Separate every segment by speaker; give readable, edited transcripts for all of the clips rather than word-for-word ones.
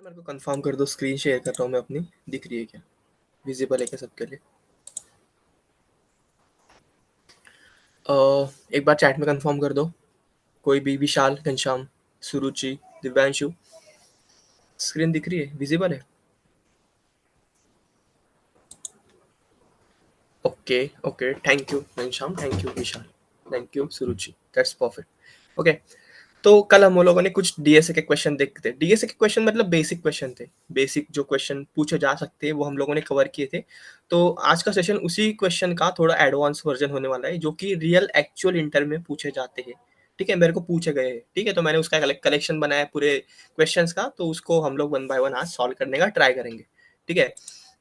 Speaker 1: मेरे को कंफर्म कर दो, स्क्रीन शेयर कर रहा हूँ मैं अपनी, दिख रही है क्या, विजिबल है क्या सबके लिए? एक बार चैट में कंफर्म कर दो, कोई भी, विशाल, घनश्याम, सुरुचि, दिव्यांशु, स्क्रीन दिख रही है, विजिबल है? Okay okay, thank you Ghanshyam, thank you Vishal, thank you Suruchi, that's perfect. Okay, तो कल हम लोगों ने कुछ डीएसए के क्वेश्चन देखते थे। डीएसए के क्वेश्चन मतलब बेसिक क्वेश्चन थे, बेसिक जो क्वेश्चन पूछे जा सकते हैं वो हम लोगों ने कवर किए थे। तो आज का सेशन उसी क्वेश्चन का थोड़ा एडवांस वर्जन होने वाला है, जो कि रियल एक्चुअल इंटर में पूछे जाते हैं। ठीक है, मेरे को पूछे गए हैं, ठीक है, तो मैंने उसका कलेक्शन बनाया पूरे क्वेश्चंस का, तो उसको हम लोग वन बाय वन आज सॉल्व करने का ट्राई करेंगे। ठीक है,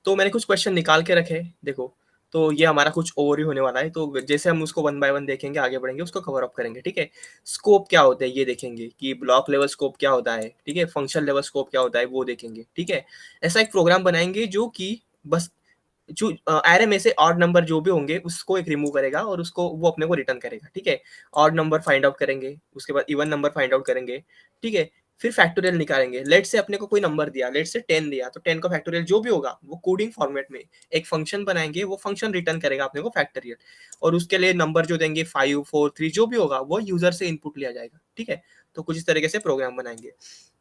Speaker 1: तो मैंने कुछ क्वेश्चन निकाल के रखे हैं, देखो। तो ये हमारा कुछ ओवरव्यू होने वाला है, तो जैसे हम उसको वन बाय वन देखेंगे, आगे बढ़ेंगे, उसको कवर अप करेंगे। ठीक है, स्कोप क्या होता है ये देखेंगे, कि ब्लॉक लेवल स्कोप क्या होता है, ठीक है, फंक्शन लेवल स्कोप क्या होता है वो देखेंगे। ठीक है, ऐसा एक प्रोग्राम बनाएंगे जो कि बस जो एरे में से ऑड नंबर जो भी होंगे उसको एक रिमूव करेगा और उसको वो अपने को रिटर्न करेगा। ठीक है, ऑड नंबर फाइंड आउट करेंगे, उसके बाद इवन नंबर फाइंड आउट करेंगे। ठीक है, फिर फैक्टोरियल निकालेंगे। लेट से अपने को कोई नंबर दिया, लेट से 10 दिया, तो 10 का फैक्टोरियल जो भी होगा वो कोडिंग फॉर्मेट में एक फंक्शन बनाएंगे, वो फंक्शन रिटर्न करेगा अपने को फैक्टोरियल, और उसके लिए नंबर जो देंगे 5 4 3 जो भी होगा वो यूजर से इनपुट लिया जाएगा। ठीक है, तो कुछ इस तरीके से प्रोग्राम बनाएंगे।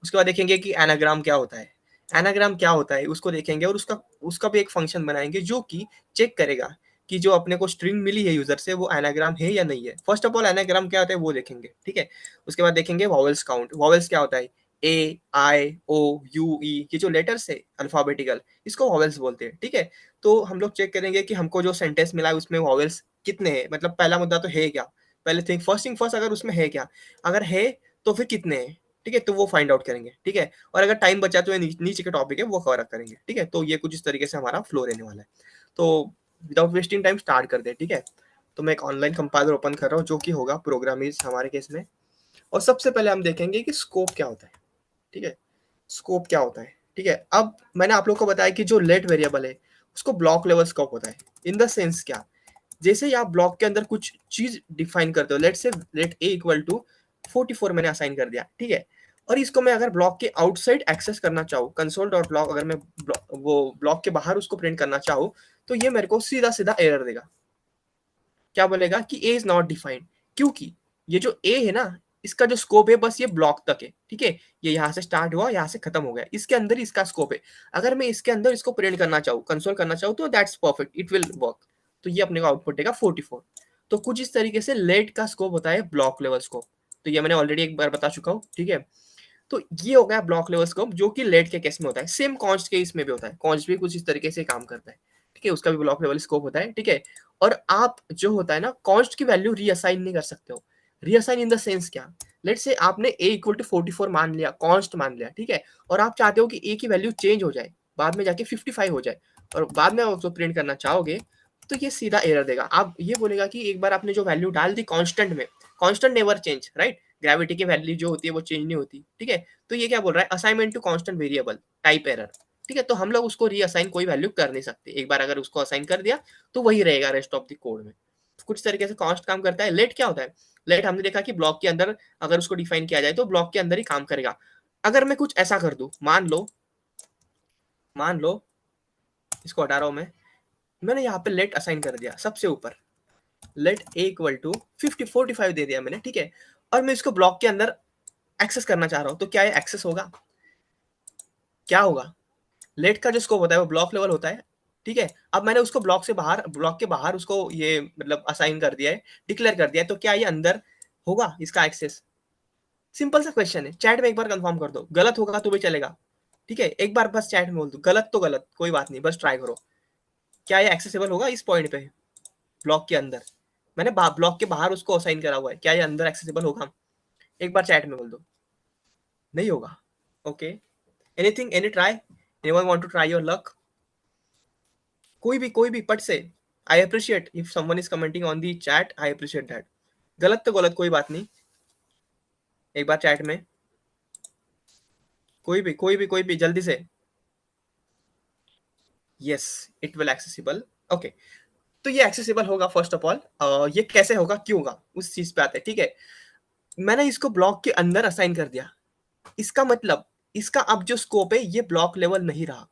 Speaker 1: उसके बाद देखेंगे कि एनाग्राम क्या होता है, एनाग्राम क्या होता है उसको देखेंगे, और उसका उसका भी एक फंक्शन बनाएंगे जो कि चेक करेगा कि जो अपने को स्ट्रिंग मिली है यूजर से वो एनाग्राम है या नहीं है। फर्स्ट ऑफ ऑल एनाग्राम क्या होता है वो देखेंगे। ठीक है, उसके बाद देखेंगे वॉवेल्स काउंट। वॉवेल्स क्या होता है, ए आई ओ यू ई, ये जो लेटर्स है अल्फाबेटिकल, इसको वॉवेल्स बोलते हैं। ठीक है, तो हम लोग चेक करेंगे कि हमको जो सेंटेंस मिला है उसमें वॉवेल्स कितने हैं, मतलब पहला मुद्दा तो है क्या, पहले थिंग फर्स्ट, अगर उसमें है क्या, अगर है तो फिर कितने हैं। ठीक है, तो वो फाइंड आउट करेंगे। ठीक है, और अगर टाइम बचा तो ये नीचे के टॉपिक है वो कवर अप करेंगे। ठीक है, तो ये कुछ इस तरीके से हमारा फ्लो रहने वाला है। तो विदाउट वेस्टिंग टाइम स्टार्ट कर दे। ठीक है, तो मैं एक ऑनलाइन कंपाइलर ओपन कर रहा हूँ जो कि होगा प्रोग्रामिज हमारे केस में, और सबसे पहले हम देखेंगे कि स्कोप क्या होता है। ठीक है, स्कोप क्या होता है। ठीक है, अब मैंने आप लोग को बताया कि जो लेट वेरिएबल है उसको ब्लॉक लेवल स्कोप होता है। इन द सेंस क्या, जैसे ही आप ब्लॉक के अंदर कुछ चीज डिफाइन करते हो, लेट से लेट ए इक्वल टू 44 मैंने असाइन कर दिया। ठीक है, और इसको मैं अगर ब्लॉक के आउटसाइड एक्सेस करना चाहूँ, कंसोल डॉट ब्लॉक, अगर मैं वो ब्लॉक के बाहर उसको प्रिंट करना चाहूँ, तो ये मेरे को सीधा सीधा एरर देगा। क्या बोलेगा कि ए इज नॉट डिफाइंड, क्योंकि ये जो ए है ना, इसका जो स्कोप है बस ये ब्लॉक तक है। ठीक है, ये यहाँ से स्टार्ट हुआ, यहाँ से खत्म हो गया, इसके अंदर ही इसका स्कोप है। अगर मैं इसके अंदर इसको प्रिंट करना चाहूँ, कंसोल करना चाहूँ, तो that's perfect, it will work. तो ये अपने को आउटपुट देगा 44। तो कुछ इस तरीके से लेट का स्कोप होता है ब्लॉक लेवल स्कोप। तो ये मैंने ऑलरेडी एक बार बता चुका हूँ। ठीक है, तो ये हो गया ब्लॉक लेवल स्कोप, जो कि लेट के केस में होता है। सेम कॉन्स्ट के इसमें भी होता है, कॉन्स्ट भी कुछ इस तरीके से काम करता है। ठीक है, उसका भी ब्लॉक लेवल स्कोप होता है। ठीक है, और आप जो होता है ना, कॉन्स्ट की वैल्यू रीअसाइन नहीं कर सकते हो। रीअसाइन इन द सेंस क्या, लेट से आपने ए इक्वल टू 44 मान लिया, कॉन्स्ट मान लिया। ठीक है, और आप चाहते हो कि ए की वैल्यू चेंज हो जाए, बाद में जाके 55 हो जाए, और बाद में आप उसको प्रिंट करना चाहोगे, तो ये सीधा एरर देगा। आप ये बोलेगा कि एक बार आपने जो वैल्यू डाल दी कांस्टेंट में, constant never change, right, gravity की वैल्यू जो होती है वो चेंज नहीं होती। ठीक है, तो ये क्या बोल रहा है, assignment to constant variable type error. ठीक है, तो हम लोग उसको रीअसाइन कोई वैल्यू कर नहीं सकते। एक बार अगर उसको असाइन कर दिया तो वही रहेगा रेस्ट ऑफ द कोड में। कुछ तरीके से कॉन्स्ट काम करता है। लेट क्या होता है, लेट हमने देखा कि ब्लॉक के अंदर अगर उसको डिफाइन किया जाए तो ब्लॉक के अंदर ही काम करेगा। अगर मैं कुछ ऐसा कर दूं, मान लो इसको हटा रहा हूं मैंने यहाँ पे लेट असाइन कर दिया सबसे ऊपर, लेट ए इक्वल टू 45 दे दिया मैंने। ठीक है, और मैं इसको ब्लॉक के अंदर एक्सेस करना चाह रहा हूँ, तो क्या ये एक्सेस होगा, क्या होगा, लेट का जो स्कोप होता है वो ब्लॉक लेवल होता है। ठीक है, अब मैंने उसको ब्लॉक से बाहर, ब्लॉक के बाहर उसको ये मतलब असाइन कर दिया है, डिक्लेयर कर दिया है, तो क्या ये अंदर होगा इसका एक्सेस? सिंपल सा क्वेश्चन है, चैट में एक बार कंफर्म कर दो, गलत होगा तो भी चलेगा। ठीक है, एक बार बस चैट में बोल दो, गलत तो गलत, कोई बात नहीं, बस ट्राई करो। क्या ये एक्सेसिबल होगा इस पॉइंट पे, ब्लॉक के अंदर? मैंने ब्लॉक के बाहर उसको असाइन करा हुआ है, क्या ये अंदर एक्सेसिबल होगा? एक बार चैट में बोल दो, नहीं होगा। Okay, anything, any try, anyone want to try your luck? कोई भी पट से, I appreciate if someone is commenting on the chat, I appreciate that. गलत तो गलत, कोई बात नहीं, एक बार चैट में कोई भी जल्दी से, yes, it will accessible. Okay, तो ये एक्सेसिबल होगा फर्स्ट ऑफ ऑल। ये कैसे होगा, क्यों होगा, उस चीज पे आते हैं। ठीक है, मैंने इसको ब्लॉक के अंदर असाइन कर दिया, इसका मतलब इसका अब जो स्कोप है ये ब्लॉक लेवल नहीं रहा,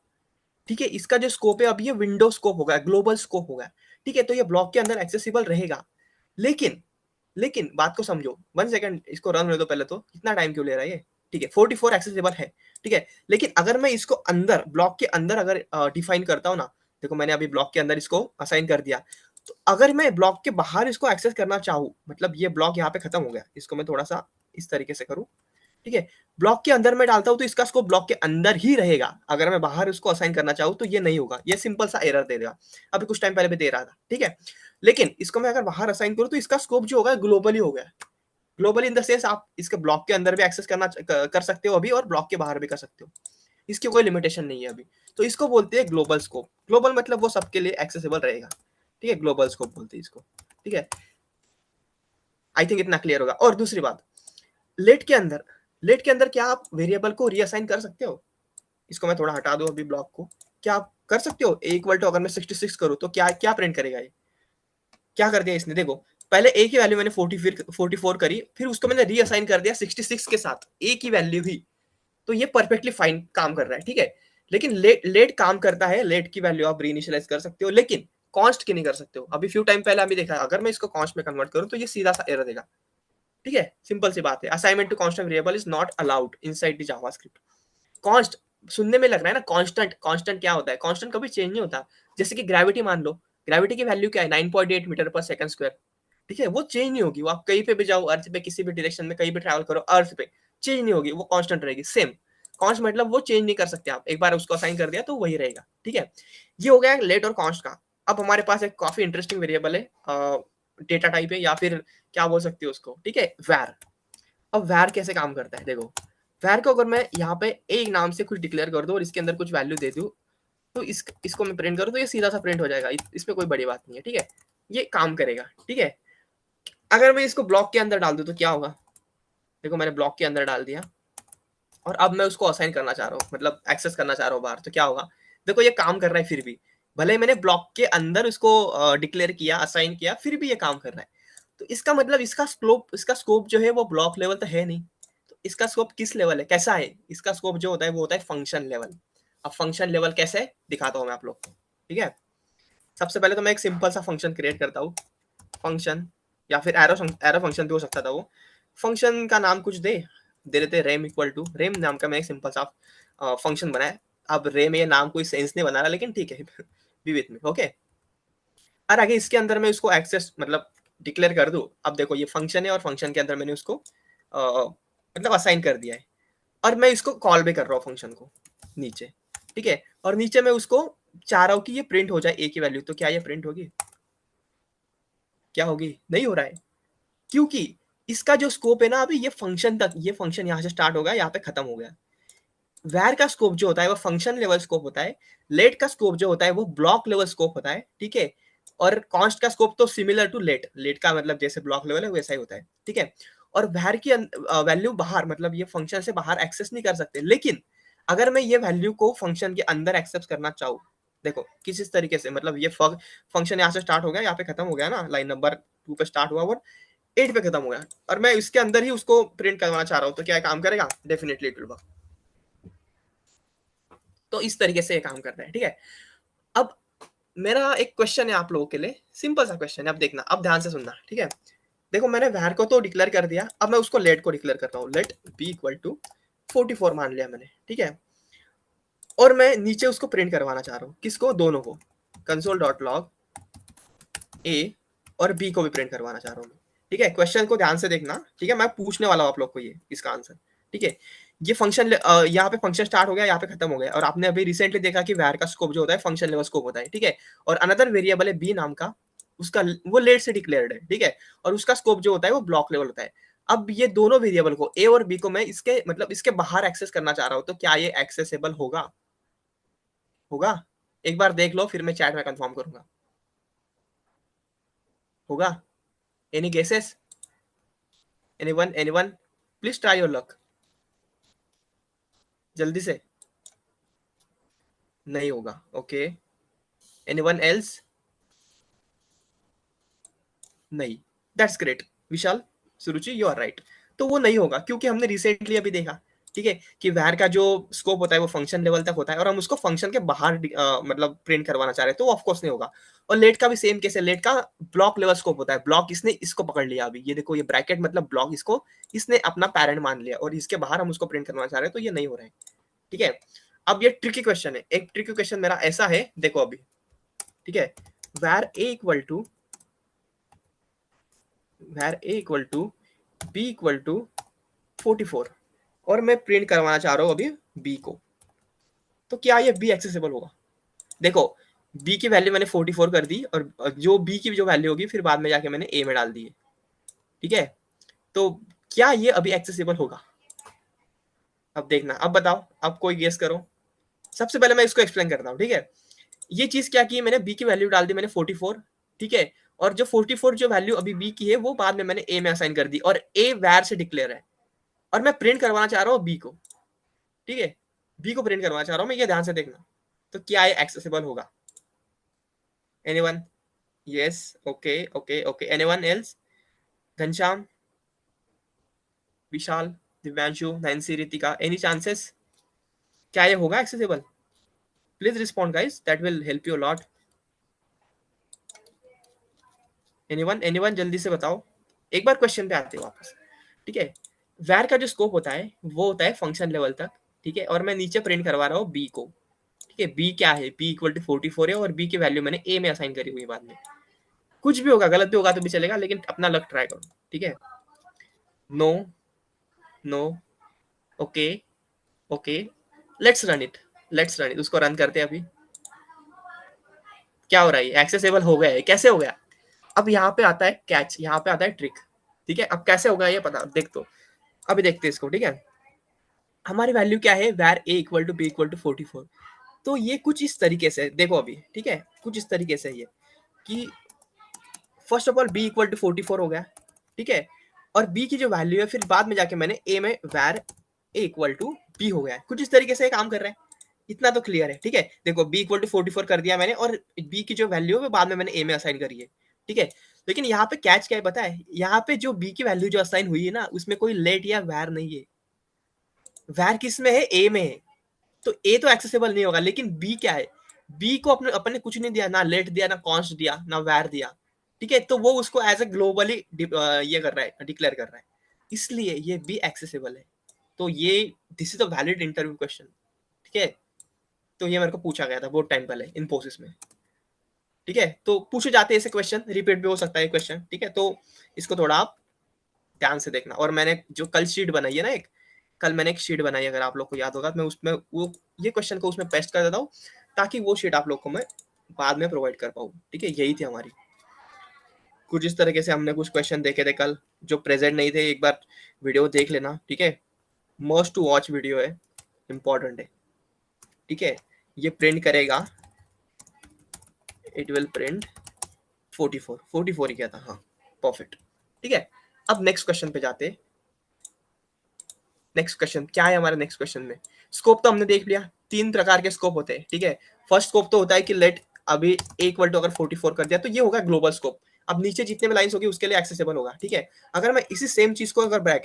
Speaker 1: ठीक है, इसका जो स्कोप है अब ये विंडो स्कोप होगा, ग्लोबल स्कोप होगा, ठीक है, तो ये ब्लॉक के अंदर एक्सेसिबल रहेगा। लेकिन लेकिन बात को समझो, 1 सेकंड इसको रन होने दो पहले, तो इतना टाइम क्यों ले रहा है ये, ठीक है, 44 एक्सेसिबल है, ठीक है, लेकिन अगर मैं इसको अंदर ब्लॉक के अंदर अगर डिफाइन करता हूँ ना, देखो मैंने अभी ब्लॉक के अंदर इसको असाइन कर दिया, तो अगर मैं ब्लॉक के बाहर इसको एक्सेस करना चाहूँ, मतलब ये ब्लॉक यहाँ पे खत्म हो गया, इसको मैं थोड़ा सा इस तरीके से करूँ, ठीक है, ब्लॉक के अंदर मैं डालता हूँ तो इसका स्कोप ब्लॉक के अंदर ही रहेगा, अगर मैं बाहर उसको असाइन करना चाहूँ तो ये नहीं होगा, ये सिंपल सा एरर दे देगा, अभी कुछ टाइम पहले भी दे रहा था, ठीक है, लेकिन इसको मैं अगर बाहर असाइन करूँ तो इसका स्कोप जो होगा ग्लोबली हो गया, ग्लोबली इन द सेंस आप इसके ब्लॉक के अंदर भी एक्सेस कर सकते हो अभी, और ब्लॉक के बाहर भी कर सकते हो, इसकी कोई लिमिटेशन नहीं है अभी, तो इसको बोलते हैं ग्लोबल स्कोप, ग्लोबल मतलब वो सबके लिए एक्सेसिबल रहेगा, ठीक है, ग्लोबल स्कोप बोलते हैं इसको, ठीक है, आई थिंक इतना क्लियर होगा। और दूसरी बात, लेट के अंदर लेट के अंदर क्या आप वेरिएबल को रीअसाइन कर सकते हो, इसको मैं थोड़ा हटा दूं अभी ब्लॉक को, क्या आप कर सकते हो, ए इक्वल टू अगर मैं 66 करूं तो क्या क्या प्रिंट करेगा ये, क्या कर दिया इसने, देखो पहले ए की वैल्यू मैंने 44 करी, फिर उसको मैंने रीअसाइन कर दिया 66 के साथ ए की वैल्यू ही, तो ये परफेक्टली फाइन काम कर रहा है, ठीक है, लेकिन लेट काम करता है, लेट की वैल्यू आप रीइनिशियलाइज कर सकते हो, लेकिन कॉन्स्ट की नहीं कर सकते हो, अभी फ्यू टाइम पहले अभी देखा, अगर मैं इसको कॉन्स्ट में कन्वर्ट करूं तो ये सीधा सा एरर देगा, ठीक है, सिंपल सी बात है, assignment to constant variable is not allowed inside the JavaScript. Const सुनने में लग रहा है ना, कांस्टेंट, कांस्टेंट क्या होता है, कांस्टेंट कभी चेंज नहीं होता, जैसे कि ग्रेविटी मान लो, ग्रेविटी की वैल्यू क्या है, 9.8 मीटर पर सेकंड स्क्वायर, ठीक है, वो चेंज नहीं होगी, वो आप कहीं पे भी जाओ अर्थ पे, किसी भी डायरेक्शन में कहीं भी ट्रैवल करो अर्थ पे, चेंज नहीं होगी, वो कांस्टेंट रहेगी सेम, कॉन्स्ट मतलब वो चेंज नहीं कर सकते आप, एक बार उसको असाइन कर दिया तो वही रहेगा, ठीक है, ये हो गया लेट और कॉन्स्ट का। अब हमारे पास एक काफी इंटरेस्टिंग वेरिएबल है, डेटा टाइप है, या फिर क्या बोल सकते हो उसको, ठीक है, वैर। अब वैर कैसे काम करता है, देखो वैर को अगर मैं यहाँ पे एक नाम से कुछ डिक्लेयर कर दूं और इसके अंदर कुछ वैल्यू दे दूं, तो इसको मैं प्रिंट करूं तो ये सीधा सा प्रिंट हो जाएगा, इसमें कोई बड़ी बात नहीं है, ठीक है, ये काम करेगा, ठीक है, अगर मैं इसको ब्लॉक के अंदर डाल दूं तो क्या होगा, देखो मैंने ब्लॉक के अंदर डाल दिया, और अब मैं उसको असाइन करना चाह रहा हूँ, मतलब एक्सेस करना चाह रहा हूँ बाहर, तो क्या होगा, देखो ये काम कर रहा है, फिर भी भले मैंने ब्लॉक के अंदर उसको डिक्लेयर किया, असाइन किया, फिर भी ये काम कर रहा है, तो इसका मतलब इसका स्कोप जो है वो ब्लॉक लेवल तो है नहीं, तो इसका स्कोप किस लेवल है, कैसा है, इसका स्कोप जो होता है वो होता है फंक्शन लेवल। अब फंक्शन लेवल कैसे है दिखाता हूँ मैं आप लोग को, ठीक है, सबसे पहले तो मैं एक सिंपल सा फंक्शन क्रिएट करता हूँ, फंक्शन, या फिर एरो फंक्शन भी हो सकता था, वो फंक्शन का नाम कुछ दे देते रेम इक्वल टू, रेम नाम का मैं एक सिंपल सा फंक्शन बनाया, अब रेम ये नाम कोई सेंस नहीं बना रहा, लेकिन ठीक है बी विथ में, ओके, और आगे इसके अंदर मैं उसको एक्सेस मतलब डिक्लेयर कर दूं, अब देखो ये फंक्शन है और फंक्शन के अंदर मैंने उसको मतलब असाइन कर दिया है, और मैं इसको कॉल भी कर रहा हूँ फंक्शन को नीचे, ठीक है, और नीचे मैं उसको चाह रहा हूँ कि ये प्रिंट हो जाए ए की वैल्यू, तो क्या ये प्रिंट होगी, क्या होगी, नहीं हो रहा है, क्योंकि इसका जो स्कोप है ना, अभी ये फंक्शन तक, ये फंक्शन यहाँ से स्टार्ट हो गया, यहाँ पे खत्म हो गया, वैर का स्कोप जो होता है वो फंक्शन लेवल स्कोप होता है, लेट का स्कोप जो होता है वो ब्लॉक लेवल स्कोप होता है, ठीक है, और कॉन्स्ट का स्कोप तो सिमिलर टू लेट, लेट का मतलब जैसे ब्लॉक लेवल है वैसा ही होता है, ठीक है, और वैर की वैल्यू बाहर, मतलब ये फंक्शन से बाहर एक्सेस नहीं कर सकते, लेकिन अगर मैं ये वैल्यू को फंक्शन के अंदर एक्सेस करना चाहूँ, देखो किस इस तरीके से, मतलब ये फंक्शन यहाँ से स्टार्ट हो गया, यहाँ पे खत्म हो गया ना, लाइन नंबर 2 पे स्टार्ट हुआ और 8 पे खत्म हो गया, और मैं इसके अंदर ही उसको प्रिंट करवाना चाह रहा हूँ, तो क्या काम करेगा, डेफिनेटली इट विल वर्क, तो इस तरीके से ये काम करता है, ठीक है। अब मेरा एक क्वेश्चन है आप लोगों के लिए, सिंपल सा क्वेश्चन है, अब देखना, अब ध्यान से सुनना, ठीक है, देखो मैंने var को तो डिक्लेयर कर दिया, अब मैं उसको लेट को डिक्लेयर करता हूँ, लेट b इक्वल टू 44 मान लिया मैंने, ठीक है, और मैं नीचे उसको प्रिंट करवाना चाह रहा हूँ, किसको, दोनों को, कंसोल डॉट लॉग ए और बी को भी प्रिंट करवाना चाह रहा हूँ, ठीक है, क्वेश्चन को ध्यान से देखना, ठीक है, मैं पूछने वाला हूँ आप लोग को ये इसका आंसर, ठीक है, ये फंक्शन यहाँ पे फंक्शन स्टार्ट हो गया, यहाँ पे खत्म हो गया, और आपने अभी रिसेंटली देखा कि वैर का स्कोप जो होता है फंक्शन लेवल स्कोप होता है, ठीक है, और अनदर वेरिएबल है बी नाम का, उसका वो लेट से डिक्लेयर्ड है, ठीक है, और उसका स्कोप जो होता है वो ब्लॉक लेवल होता है। अब ये दोनों वेरिएबल को ए और बी को मैं इसके मतलब इसके बाहर एक्सेस करना चाह रहा हूँ, तो क्या ये एक्सेसिबल होगा, होगा, एक बार देख लो फिर मैं चैट में कंफर्म करूंगा, होगा, any guesses, anyone, please try your luck, जल्दी से, नहीं होगा, ओके, एनीवन एल्स, नहीं, that's great, Vishal, Suruchi, you are right, तो वो नहीं होगा क्योंकि हमने रिसेंटली अभी देखा ठीक है, कि var का जो स्कोप होता है वो फंक्शन लेवल तक होता है और हम उसको फंक्शन के बाहर मतलब प्रिंट करवाना चाह रहे हैं तो ऑफ कोर्स नहीं होगा। और लेट का भी सेम केस है, लेट का ब्लॉक लेवल स्कोप होता है। ब्लॉक इसने इसको पकड़ लिया, अभी ये देखो, ये ब्रैकेट मतलब ब्लॉक इसको इसने अपना पैरेंट मान लिया और इसके बाहर हम उसको प्रिंट करवाना चाह रहे हैं तो ये नहीं हो रहा है। ठीक है, अब ये ट्रिकी क्वेश्चन है। एक ट्रिकी क्वेश्चन मेरा ऐसा है, देखो अभी, ठीक है, var a equal to b equal to 44 और मैं प्रिंट करवाना चाह रहा हूँ अभी b को, तो क्या ये b एक्सेसिबल होगा? देखो, b की वैल्यू मैंने 44 कर दी और जो b की जो वैल्यू होगी फिर बाद में जाके मैंने a में डाल दी है। ठीक है, तो क्या ये अभी एक्सेसिबल होगा? अब देखना, अब बताओ, अब कोई गेस करो। सबसे पहले मैं इसको एक्सप्लेन करता हूँ। ठीक है, ये चीज क्या की, मैंने b की वैल्यू डाल दी मैंने 44। ठीक है, और जो 44 जो वैल्यू अभी b की है वो बाद में मैंने a में असाइन कर दी और a वैर से डिक्लेयर है और मैं प्रिंट करवाना चाह रहा हूँ b को। ठीक है, b को प्रिंट करवाना चाह रहा हूँ मैं, ये ध्यान से देखना। तो क्या ये एक्सेसिबल होगा? Anyone? Yes, okay okay okay, anyone else? Ghanshyam, Vishal, Divyanshu, Nancy, Ritika, any chances? क्या ये होगा accessible? Please respond guys, that will help you lot. Anyone anyone, जल्दी से बताओ। एक बार क्वेश्चन पे आते हैं वापस। ठीक है, वैर का जो स्कोप होता है वो होता है फंक्शन लेवल तक। ठीक है, और मैं नीचे प्रिंट करवा रहा हूँ बी को। ठीक है, बी क्या है, बी इक्वल टू 44 है और बी की वैल्यू मैंने ए में असाइन करी हुई बाद में। कुछ भी होगा, गलत भी होगा तो भी चलेगा, लेकिन अपना लक ट्राई करो। ठीक है, no, no, okay, okay, let's run it, let's run it, उसको रन करते हैं अभी। क्या हो रहा है, एक्सेसिबल हो गया है, कैसे हो गया? अब यहाँ पे आता है कैच, यहाँ पे आता है ट्रिक। ठीक है, अब कैसे होगा ये पता देख, तो अभी देखते हैं इसको। ठीक है, हमारी वैल्यू क्या है, where a equal to b equal to 44। तो ये कुछ इस तरीके से देखो अभी। ठीक है, कुछ इस तरीके से ये कि first of all B equal to 44 हो गया। ठीक है, और बी की जो वैल्यू है फिर बाद में जाके मैंने ए में वैर ए इक्वल टू बी हो गया है। कुछ इस तरीके से काम कर रहा है, इतना तो क्लियर है। ठीक है, देखो बी इक्वल टू 44 कर दिया मैंने और बी की जो वैल्यू है बाद में मैंने ए में असाइन करी है। ठीक है, लेकिन यहाँ पे कैच क्या है पता है, यहाँ पे जो बी की वैल्यू जो असाइन हुई है ना उसमें कोई लेट या वैर नहीं है। वैर किस में है, ए में है। तो ए तो एक्सेसिबल नहीं होगा, लेकिन बी क्या है, बी को अपने अपने कुछ नहीं दिया, ना लेट दिया, ना कॉन्स्ट दिया, ना वैर दिया। ठीक है, तो वो उसको एज ए ग्लोबली ये कर रहा है, डिक्लेयर कर रहा है, इसलिए ये बी एक्सेसिबल है। तो ये this is a valid interview question. ठीक है, तो ये मेरे को पूछा गया था बहुत टाइम पहले इन्फोसिस में। ठीक है, तो पूछे जाते हैं ऐसे क्वेश्चन, रिपीट भी हो सकता है क्वेश्चन। ठीक है, तो इसको थोड़ा आप ध्यान से देखना। और मैंने जो कल शीट बनाई है ना, एक कल मैंने एक शीट बनाई, अगर आप लोग को याद होगा, मैं उसमें वो ये क्वेश्चन को उसमें पेस्ट कर देता हूँ ताकि वो शीट आप लोग को मैं बाद में प्रोवाइड कर पाऊँ। ठीक है, यही थी हमारी। कुछ इस तरीके से हमने कुछ क्वेश्चन देखे थे कल, जो प्रेजेंट नहीं थे, एक बार वीडियो देख लेना। ठीक है, मस्ट टू वॉच वीडियो है, इंपॉर्टेंट है। ठीक है, ये प्रिंट करेगा, इट विल प्रिंट 44 ही किया था, हाँ, परफेक्ट। ठीक है, अब नेक्स्ट क्वेश्चन पे जाते हैं। नेक्स्ट क्वेश्चन क्या है हमारे नेक्स्ट क्वेश्चन में? स्कोप तो हमने देख लिया, तीन प्रकार के स्कोप होते हैं। ठीक है, फर्स्ट स्कोप तो होता है कि लेट अभी इक्वल टू अगर 44 कर दिया तो ये होगा ग्लोबल स्कोप। अब नीचे जितने भी लाइंस होगी उसके लिए एक्सेसिबल होगा। ठीक है, अगर मैं इसी सेम चीज को अगर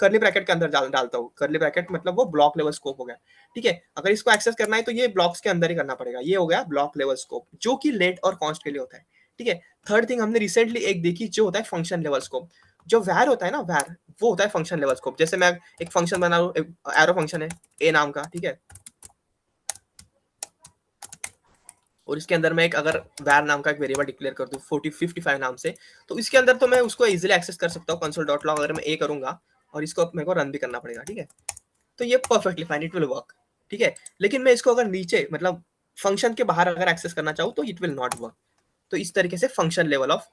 Speaker 1: करली ब्रैकेट के अंदर डालता हूँ, करली ब्रैकेट मतलब वो ब्लॉक लेवल स्कोप हो गया। ठीक है, अगर इसको एक्सेस करना है तो ये ब्लॉक्स के अंदर ही करना पड़ेगा, ये हो गया ब्लॉक लेवल स्कोप, जो कि लेट और कॉन्स्ट के लिए होता है। ठीक है, थर्ड थिंग हमने रिसेंटली एक देखी जो होता है फंक्शन लेवल स्कोप। जो वैर होता है ना, वैर वो होता है फंक्शन लेवल स्कोप। जैसे मैं एक फंक्शन बना रहा हूँ, एरो फंक्शन है ए नाम का। ठीक है, और इसके अंदर मैं एक अगर वैर नाम का एक वेरिएबल डिक्लेयर कर दूं 55 नाम से, तो इसके अंदर तो मैं उसको इजीली एक्सेस कर सकता हूँ कंसोल डॉट लॉग, अगर मैं ए करूंगा और इसको मेरे को रन भी करना पड़ेगा। ठीक है, तो ये perfectly fine, it will work. ठीक है, लेकिन मैं इसको अगर नीचे मतलब फंक्शन के बाहर अगर एक्सेस करना चाहूँ तो इट विल नॉट वर्क। तो इस तरीके से फंक्शन लेवल ऑफ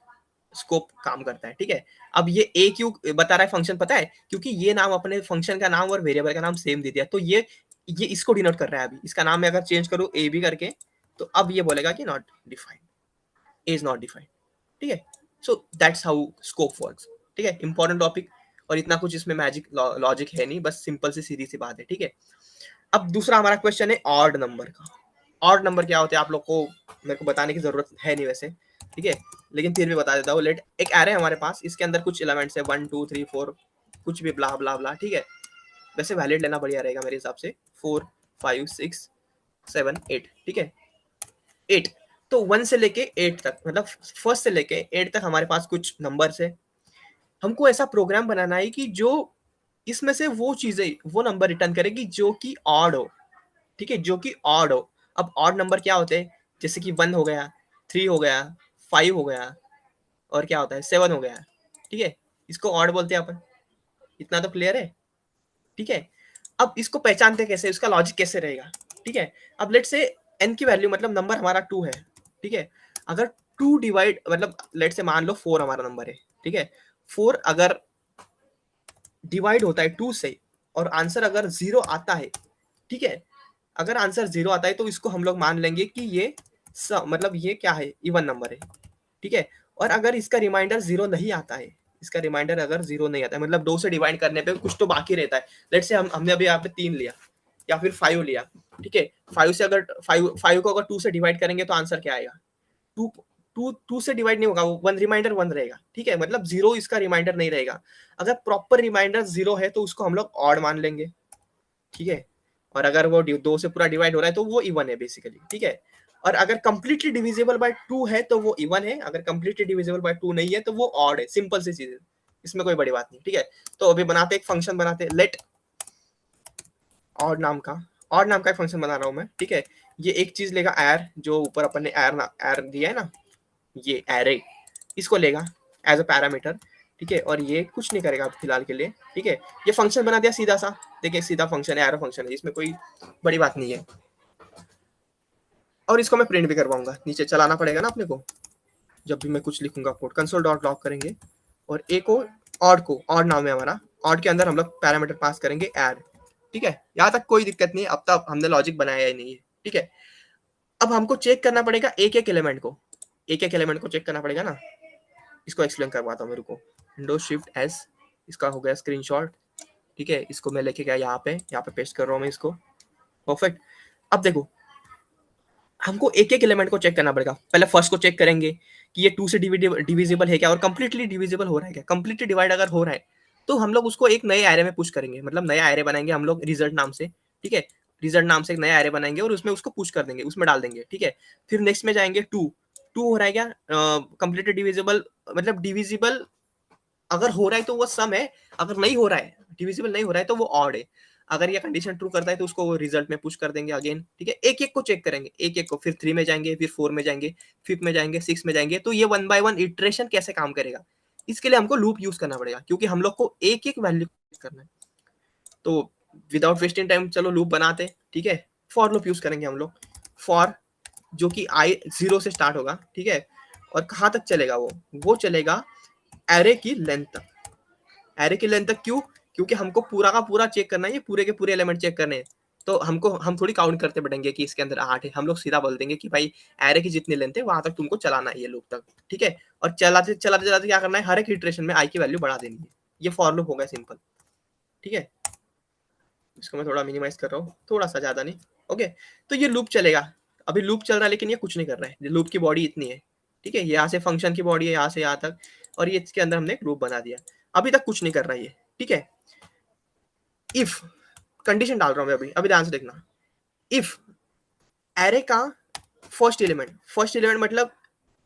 Speaker 1: स्कोप काम करता है। ठीक है, अब ये ए क्यों बता रहा है फंक्शन, पता है? क्योंकि ये नाम अपने फंक्शन का नाम और वेरिएबल का नाम सेम दे दिया, तो ये इसको डिनोट कर रहा है। अभी इसका नाम मैं अगर चेंज करूँ ए बी करके, तो अब ये बोलेगा कि not defined, is not defined. ठीक है, so that's how scope works. ठीक है, इंपॉर्टेंट टॉपिक, और इतना कुछ इसमें मैजिक लॉजिक है नहीं, बस सिंपल सी सीधी सी बात है। ठीक है, अब दूसरा हमारा क्वेश्चन है ऑड नंबर का। ऑड नंबर क्या होते हैं आप लोग को मेरे को बताने की जरूरत है नहीं वैसे। ठीक है, लेकिन फिर भी बता देता हूँ। लेट एक एरे है हमारे पास, इसके अंदर कुछ एलिमेंट्स है 1 2 3 4, कुछ भी ब्ला ब्ला ब्ला। ठीक है, वैसे वैलिड लेना बढ़िया रहेगा मेरे हिसाब से। 4 5 6 7 8, ठीक है 8। तो 1 से लेके 8 तक, मतलब फर्स्ट से लेके 8 तक हमारे पास कुछ नंबर्स है। हमको ऐसा प्रोग्राम बनाना है कि जो इसमें से वो चीजें, वो नंबर रिटर्न करेगी जो कि ऑड हो, ठीक है, जो कि ऑड हो। अब ऑड नंबर क्या होते हैं, जैसे कि 1 हो गया, 3 हो गया, 5 हो गया, और क्या होता है 7 हो गया, ठीक है, इसको ऑड बोलते हैं अपन। इतना तो क्लियर है, ठीक है। अब इसको पहचानते कैसे, इसका लॉजिक कैसे रहेगा, ठीक है। अब लेट से एन की वैल्यू, मतलब नंबर हमारा 2 है, ठीक है। अगर 2 डिवाइड, मतलब लेट से मान लो 4 हमारा नंबर है, ठीक है। 4 अगर डिवाइड होता है 2 से, और आंसर अगर 0 आता है, ठीक है, अगर आंसर 0 आता है तो इसको हम लोग मान लेंगे कि ये मतलब ये क्या है, इवन नंबर है, ठीक है। और अगर इसका रिमाइंडर 0 नहीं आता है, इसका रिमाइंडर अगर 0 नहीं आता है, मतलब 2 से डिवाइड करने पे कुछ तो बाकी रहता है। लेट से हमने अभी यहाँ पे 3 लिया या फिर 5 लिया, ठीक है। 5 से अगर 5 को अगर 2 से डिवाइड करेंगे तो आंसर क्या आएगा, 2। 2 से डिवाइड नहीं होगा, वो 1 रिमाइंडर 1 रहेगा, ठीक है, मतलब 0 इसका रिमाइंडर नहीं रहेगा। अगर प्रॉपर रिमाइंडर 0 है तो उसको हम लोग ऑड मान लेंगे, ठीक है। और अगर वो 2 से पूरा डिवाइड हो रहा है तो वो इवन है बेसिकली, ठीक है। और अगर कंप्लीटली डिविजिबल बाय 2 है तो वो इवन है, अगर कंप्लीटली डिविजिबल बाय 2 नहीं है तो वो ऑड है। सिंपल सी चीज है, इसमें कोई बड़ी बात नहीं, ठीक है। तो अभी बनाते एक फंक्शन बनाते, लेट ऑड नाम का, ऑड नाम का एक फंक्शन बना रहा हूं मैं, ठीक है। ये एक चीज लेगा एर, जो ऊपर अपन ने एर दिया है ना, ये एरे, इसको लेगा एज अ पैरामीटर, ठीक है। और ये कुछ नहीं करेगा फिलहाल के लिए, ठीक है। ये फंक्शन बना दिया सीधा सा, देखिए सीधा फंक्शन है, एरो फंक्शन है, इसमें कोई बड़ी बात नहीं है। और इसको मैं प्रिंट भी करवाऊंगा, नीचे चलाना पड़ेगा ना अपने को, जब भी मैं कुछ लिखूंगा कोड, कंसोल डॉट लॉग करेंगे। और ए को ऑड नाम है हमारा, ऑड के अंदर हम लोग पैरामीटर पास करेंगे ऐड, ठीक है। यहाँ तक कोई दिक्कत नहीं है, अब तक हमने लॉजिक बनाया ही नहीं है, ठीक है। अब हमको चेक करना पड़ेगा एक एक एलिमेंट को, एक एक एलिमेंट को चेक करना पड़ेगा ना। इसको एक्सप्लेन करवाता हूँ मेरे को, विंडो शिफ्ट एस, इसका हो गया स्क्रीनशॉट, ठीक है। इसको मैं लेके गया यहाँ पे पेस्ट कर रहा हूँ मैं इसको, परफेक्ट। अब देखो, हमको एक एक एलिमेंट को चेक करना पड़ेगा। पहले फर्स्ट को चेक करेंगे कि ये 2 से डिविजिबल है क्या, और कंप्लीटली डिविजिबल हो रहा है क्या। कंप्लीटली डिवाइड अगर हो रहा है तो हम लोग उसको एक नए एरे में पुश करेंगे, मतलब नया एरे बनाएंगे हम लोग रिजल्ट नाम से, ठीक है। रिजल्ट नाम से एक नया एरे बनाएंगे और उसमें उसको पुश कर देंगे, उसमें डाल देंगे, ठीक है। फिर नेक्स्ट में जाएंगे 2 हो रहा है क्या, कंप्लीटली डिविजिबल, मतलब डिविजिबल अगर हो रहा है तो वो सम है, अगर नहीं हो रहा है, डिविजिबल नहीं हो रहा है तो वो ऑड है। अगर ये कंडीशन ट्रू करता है तो उसको रिजल्ट में पुश कर देंगे अगेन, ठीक है। एक एक को चेक करेंगे, एक एक को, फिर 3 में जाएंगे, फिर 4 में जाएंगे, 5 में जाएंगे, 6 में जाएंगे। तो ये 1 बाय 1 इटरेशन कैसे काम करेगा, इसके लिए हमको लूप यूज करना पड़ेगा, क्योंकि हम लोग को एक एक वैल्यू करना है। तो विदाउट वेस्टिंग टाइम चलो लूप बनाते, ठीक है। फॉर लूप यूज करेंगे हम लोग, फॉर, जो कि आई 0 से स्टार्ट होगा, ठीक है। और कहाँ तक चलेगा वो चलेगा एरे की लेंथ तक। एरे की लेंथ तक क्यों, क्योंकि हमको पूरा का पूरा चेक करना है, ये पूरे के पूरे एलिमेंट चेक करने हैं। तो हम थोड़ी काउंट करते बढ़ेंगे कि इसके अंदर 8 है, हम लोग सीधा बोल देंगे कि भाई एरे की जितनी लेंथ है वहां तक तुमको चलाना है ये लूप तक, ठीक है। और चलाते चलाते चलाते क्या करना है, हर एक इटरेशन में आई की वैल्यू बढ़ा देनी है। ये फॉर लूप हो गया सिंपल, ठीक है। इसको मैं थोड़ा मिनिमाइज कर रहा हूँ, थोड़ा सा ज्यादा नहीं, ओके। तो ये लूप चलेगा, अभी लूप चल रहा है लेकिन ये कुछ नहीं कर रहा है। लूप की बॉडी इतनी है, ठीक है, यहाँ से फंक्शन की बॉडी है, यहाँ से यहाँ तक, और ये इसके अंदर हमने एक लूप बना दिया। अभी तक कुछ नहीं कर रहा है ये, ठीक है। इफ कंडीशन डाल रहा हूं मैं अभी, अभी ध्यान से देखना। इफ एरे का फर्स्ट एलिमेंट मतलब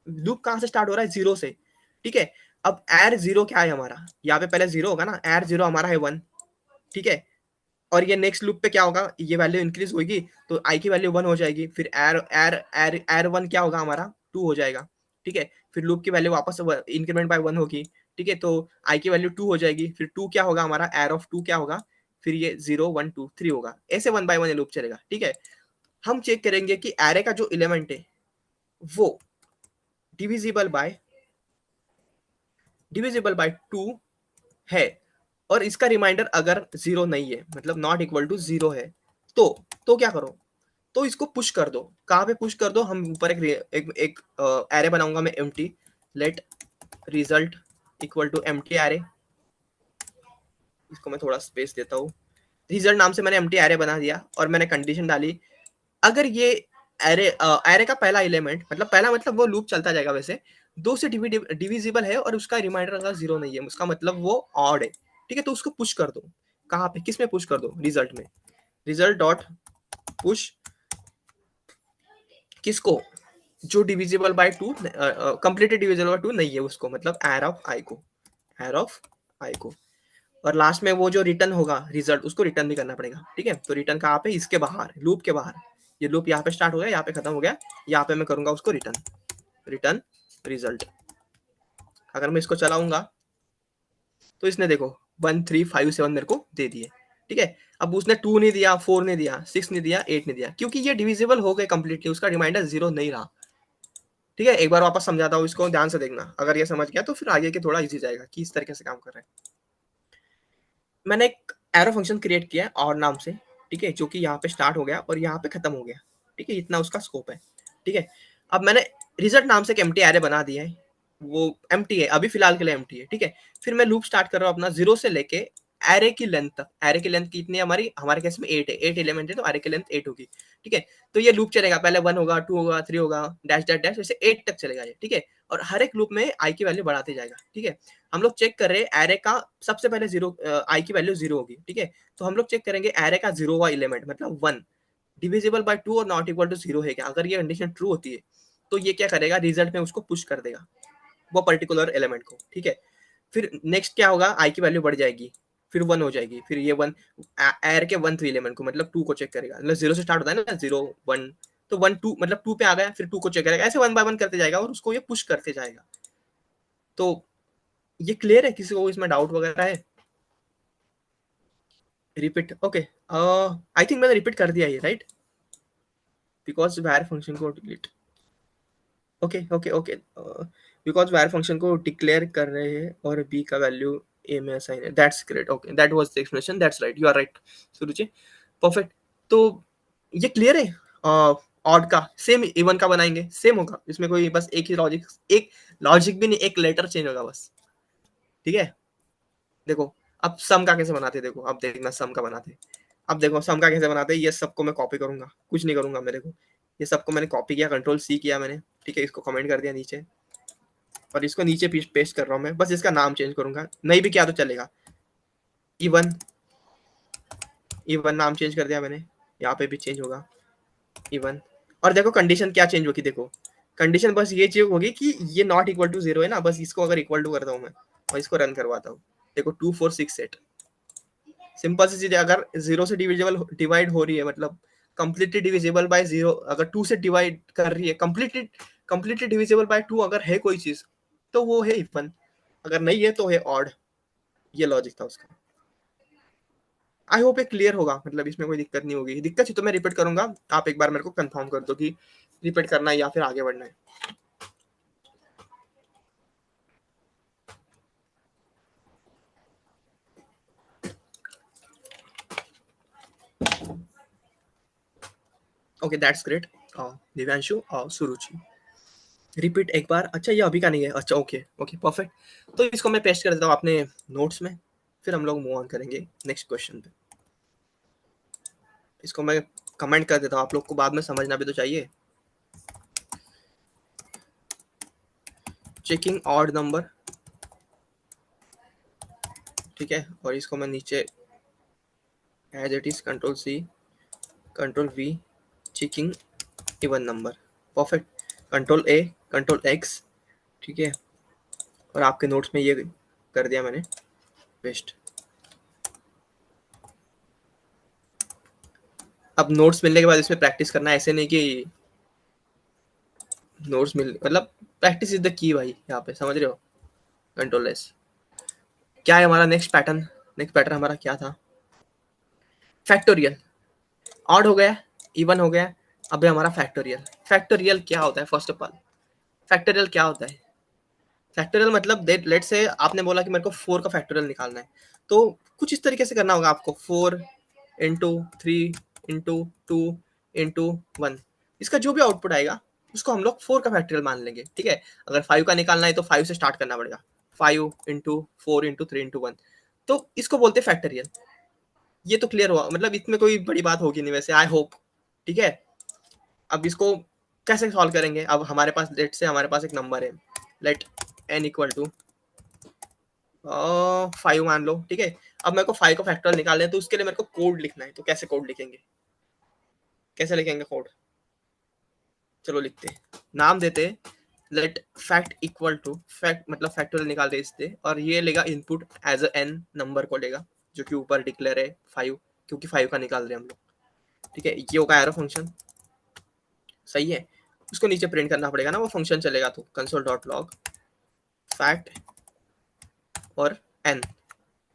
Speaker 1: लूप कहां से स्टार्ट हो रहा है, 0 से, ठीक है। अब एर 0 क्या है हमारा, यहाँ पे पहले 0 होगा ना, एर 0 हमारा है 1, ठीक है। और ये नेक्स्ट लूप पे क्या होगा, ये वैल्यू इंक्रीज होगी तो आई की वैल्यू 1 हो जाएगी, फिर एर एर एर एर 1 क्या होगा हमारा, 2 हो जाएगा, ठीक है। फिर लूप की वैल्यू वापस इंक्रीमेंट बाय 1 होगी, ठीक है। तो आई की वैल्यू 2 हो जाएगी, फिर 2 क्या होगा हमारा, एर ऑफ 2 क्या होगा, फिर ये 0 1 2 3 होगा, ऐसे 1 बाय 1 ये लूप चलेगा, ठीक है। हम चेक करेंगे कि एरे का जो एलिमेंट है वो डिविजिबल बाय टू है, और इसका रिमाइंडर अगर 0 नहीं है, मतलब नॉट इक्वल टू 0 है, तो क्या करो, तो इसको पुश कर दो। कहाँ पे पुश कर दो, हम ऊपर एक एरे बनाऊंगा मैं empty, let result equal to empty array. इसको मैं थोड़ा स्पेस देता हूँ। रिजल्ट नाम से मैंने एम्प्टी एरे बना दिया और मैंने कंडीशन डाली, अगर ये एरे का पहला एलिमेंट, मतलब पहला मतलब वो लूप चलता जाएगा वैसे, 2 से डिविजिबल है और उसका रिमाइंडर अगर 0 नहीं है, उसका मतलब वो ऑड है, ठीक है। तो उसको पुश कर दो। कहाँ पे, किस में पुश कर दो, रिजल्ट में, रिजल्ट डॉट पुश किसको, जो divisible by two, completely divisible by two नहीं है उसको, मतलब एयर ऑफ आई को, एयर ऑफ आई को। और लास्ट में वो जो रिटर्न होगा रिजल्ट, उसको रिटर्न भी करना पड़ेगा, ठीक है। तो रिटर्न कहाँ पे, इसके बाहर, लूप के बाहर, ये लूप यहाँ पे स्टार्ट हो गया, यहाँ पे खत्म हो गया, यहाँ पे मैं करूंगा उसको रिटर्न, रिटर्न रिजल्ट। अगर मैं इसको चलाऊंगा तो इसने देखो 1357 मेरे को दे दिए, ठीक है। अब उसने 2 नहीं दिया, 4 नहीं दिया, 6 नहीं दिया, 8 नहीं दिया, क्योंकि ये डिविजिबल हो गए कंप्लीटली, उसका रिमाइंडर 0 नहीं रहा, ठीक है। एक बार वापस समझाता हूँ, इसको ध्यान से देखना, अगर ये समझ गया तो फिर आगे के थोड़ा इजी जाएगा कि इस तरीके से काम कर रहा है। मैंने एक एरो फंक्शन क्रिएट किया है और नाम से, ठीक है, जो कि यहाँ पे स्टार्ट हो गया और यहाँ पे खत्म हो गया, ठीक है, इतना उसका स्कोप है, ठीक है। अब मैंने रिजल्ट नाम से एक एम्प्टी एरे बना दिया है, वो एम्प्टी है अभी फिलहाल के लिए, एम्प्टी है, ठीक है। फिर मैं लूप स्टार्ट कर रहा हूँ अपना 0 से लेके एरे की लेंथ तक। एरे की लेंथ कितनी है हमारी, हमारे केस में 8 है, 8 एलिमेंट है, तो एरे की लेंथ 8 होगी, ठीक है। तो ये लूप चलेगा, पहले 1 होगा, 2 होगा, 3 होगा, डैश डैश डैश, वैसे 8 तक चलेगा ये, ठीक है। और हर एक लूप में आई की वैल्यू बढ़ाते जाएगा, ठीक है। हम लोग चेक कर रहे हैं एरे का, सबसे पहले जीरो, आई की वैल्यू 0 होगी, ठीक है। तो हम लोग चेक करेंगे एरे का 0वां एलिमेंट मतलब 1 डिविजिबल बाय 2 और नॉट इक्वल टू 0 है क्या। अगर ये कंडीशन ट्रू होती है तो ये क्या करेगा, रिजल्ट में उसको पुश कर देगा वो पर्टिकुलर एलिमेंट को, ठीक है। फिर नेक्स्ट क्या होगा, आई की वैल्यू बढ़ जाएगी, फिर 1 हो जाएगी, फिर ये 1 एर के 1 एलिमेंट को मतलब 2 को चेक करेगा, मतलब 0 से स्टार्ट होता है ना, 0 1, तो 1 2 मतलब 2 पे आ गया, फिर 2 को चेक करेगा, ऐसे 1 बाय 1 करते जाएगा और उसको ये पुश करते जाएगा। तो ये क्लियर है, किसी को इसमें डाउट वगैरह है? रिपीट, ओके, आई थिंक मैंने रिपीट कर दिया ये, राइट, बिकॉज वायर फंक्शन को delete, okay okay okay, because wire function को डिक्लेयर कर रहे हैं और बी का वैल्यू ए में असाइन है, that's great, okay, that was the explanation, that's right, you are right Suruchi, perfect. तो ये क्लियर है, ऑड का सेम इवन का बनाएंगे, सेम होगा, इसमें कोई बस एक ही लॉजिक, एक लॉजिक भी नहीं, एक लेटर चेंज होगा बस, ठीक है। देखो अब सम का कैसे बनाते, देखो अब देखना सम का बनाते, अब देखो सम का कैसे बनाते, ये सबको मैं कॉपी करूंगा, कुछ नहीं करूंगा मेरे को, ये सबको मैंने कॉपी किया, कंट्रोल सी किया मैंने, ठीक है, इसको कमेंट कर दिया नीचे, और इसको नीचे पेस्ट कर रहा हूँ मैं, बस इसका नाम चेंज करूंगा, नहीं भी किया तो चलेगा, इवन, इवन नाम चेंज कर दिया मैंने, यहाँ पे भी चेंज होगा इवन। और देखो कंडीशन क्या चेंज होगी, देखो कंडीशन बस ये चेंज होगी कि ये नॉट इक्वल टू 0 है ना, बस इसको अगर इक्वल टू करता हूँ मैं और इसको रन करवाता हूँ, देखो 2468, सिंपल सी चीज है, अगर 0 से डिविजिबल डिवाइड हो रही है मतलब कंप्लीटली डिविजिबल बाय 0, अगर 2 से डिवाइड कर रही है, कंप्लीटली डिविजिबल बाय 2 अगर है कोई चीज तो वो है इवन, अगर नहीं है तो है ऑड, ये लॉजिक था उसका। आई होप ये क्लियर होगा, मतलब इसमें कोई दिक्कत नहीं होगी, दिक्कत ही तो मैं रिपीट करूंगा, आप एक बार मेरे को कंफर्म कर दो कि रिपीट करना है या फिर आगे बढ़ना है। ओके दैट्स ग्रेट, दिव्यांशु और सुरुचि, रिपीट एक बार, अच्छा ये अभी का नहीं है, अच्छा ओके ओके परफेक्ट। तो इसको मैं पेस्ट कर देता हूँ अपने नोट्स में, फिर हम लोग मूव ऑन करेंगे नेक्स्ट क्वेश्चन पे। इसको मैं कमेंट कर देता हूँ, आप लोग को बाद में समझना भी तो चाहिए। चेकिंग ऑड नंबर, ठीक है, और इसको मैं नीचे as it is control C control V, checking even number, perfect, control A control X, ठीक है, और आपके नोट्स में ये कर दिया मैंने पेस्ट। अब नोट्स मिलने के बाद इसमें प्रैक्टिस करना है, ऐसे नहीं कि नोट्स मिल मतलब प्रैक्टिस इज द की भाई, यहाँ पे समझ रहे हो, कंट्रोल एस। क्या है हमारा नेक्स्ट पैटर्न, नेक्स्ट पैटर्न हमारा क्या था, फैक्टोरियल, ऑड हो गया, इवन हो गया, अब हमारा फैक्टोरियल। फैक्टोरियल क्या होता है, फर्स्ट ऑफ ऑल फैक्टोरियल क्या होता है, फैक्टोरियल मतलब लेट से आपने बोला कि मेरे को 4 का फैक्टोरियल निकालना है, तो कुछ इस तरीके से करना होगा आपको, 4 इंटू 3 इंटू 2 इंटू 1, इसका जो भी आउटपुट आएगा उसको हम लोग 4 का फैक्टोरियल मान लेंगे, ठीक है। अगर 5 का निकालना है तो 5 से स्टार्ट करना पड़ेगा, 5 इंटू 4 इंटू 3 इंटू 1, तो इसको बोलते हैं फैक्टोरियल। ये तो क्लियर हुआ, मतलब इसमें कोई बड़ी बात होगी नहीं वैसे, आई होप, ठीक है। अब इसको कैसे सॉल्व करेंगे, अब हमारे पास लेट से हमारे पास एक नंबर है, लेट n इक्वल टू 5 मान लो, ठीक है। अब मेरे को 5 का फैक्टोरियल निकालना है, तो उसके लिए मेरे को कोड लिखना है, तो कैसे कोड लिखेंगे, कैसे लिखेंगे कोड? चलो लिखते हैं, नाम देते let fact equal to fact, मतलब फैक्टोरियल निकाल रहे इससे, और ये लेगा input as a n number को लेगा, जो कि ऊपर डिक्लेयर है 5, क्योंकि 5 का निकाल रहे हैं हम लोग। ठीक है, ये होगा एरो फंक्शन, सही है। उसको नीचे प्रिंट करना पड़ेगा ना, वो फंक्शन चलेगा, तो कंसोल डॉट लॉग फैक्ट और एन,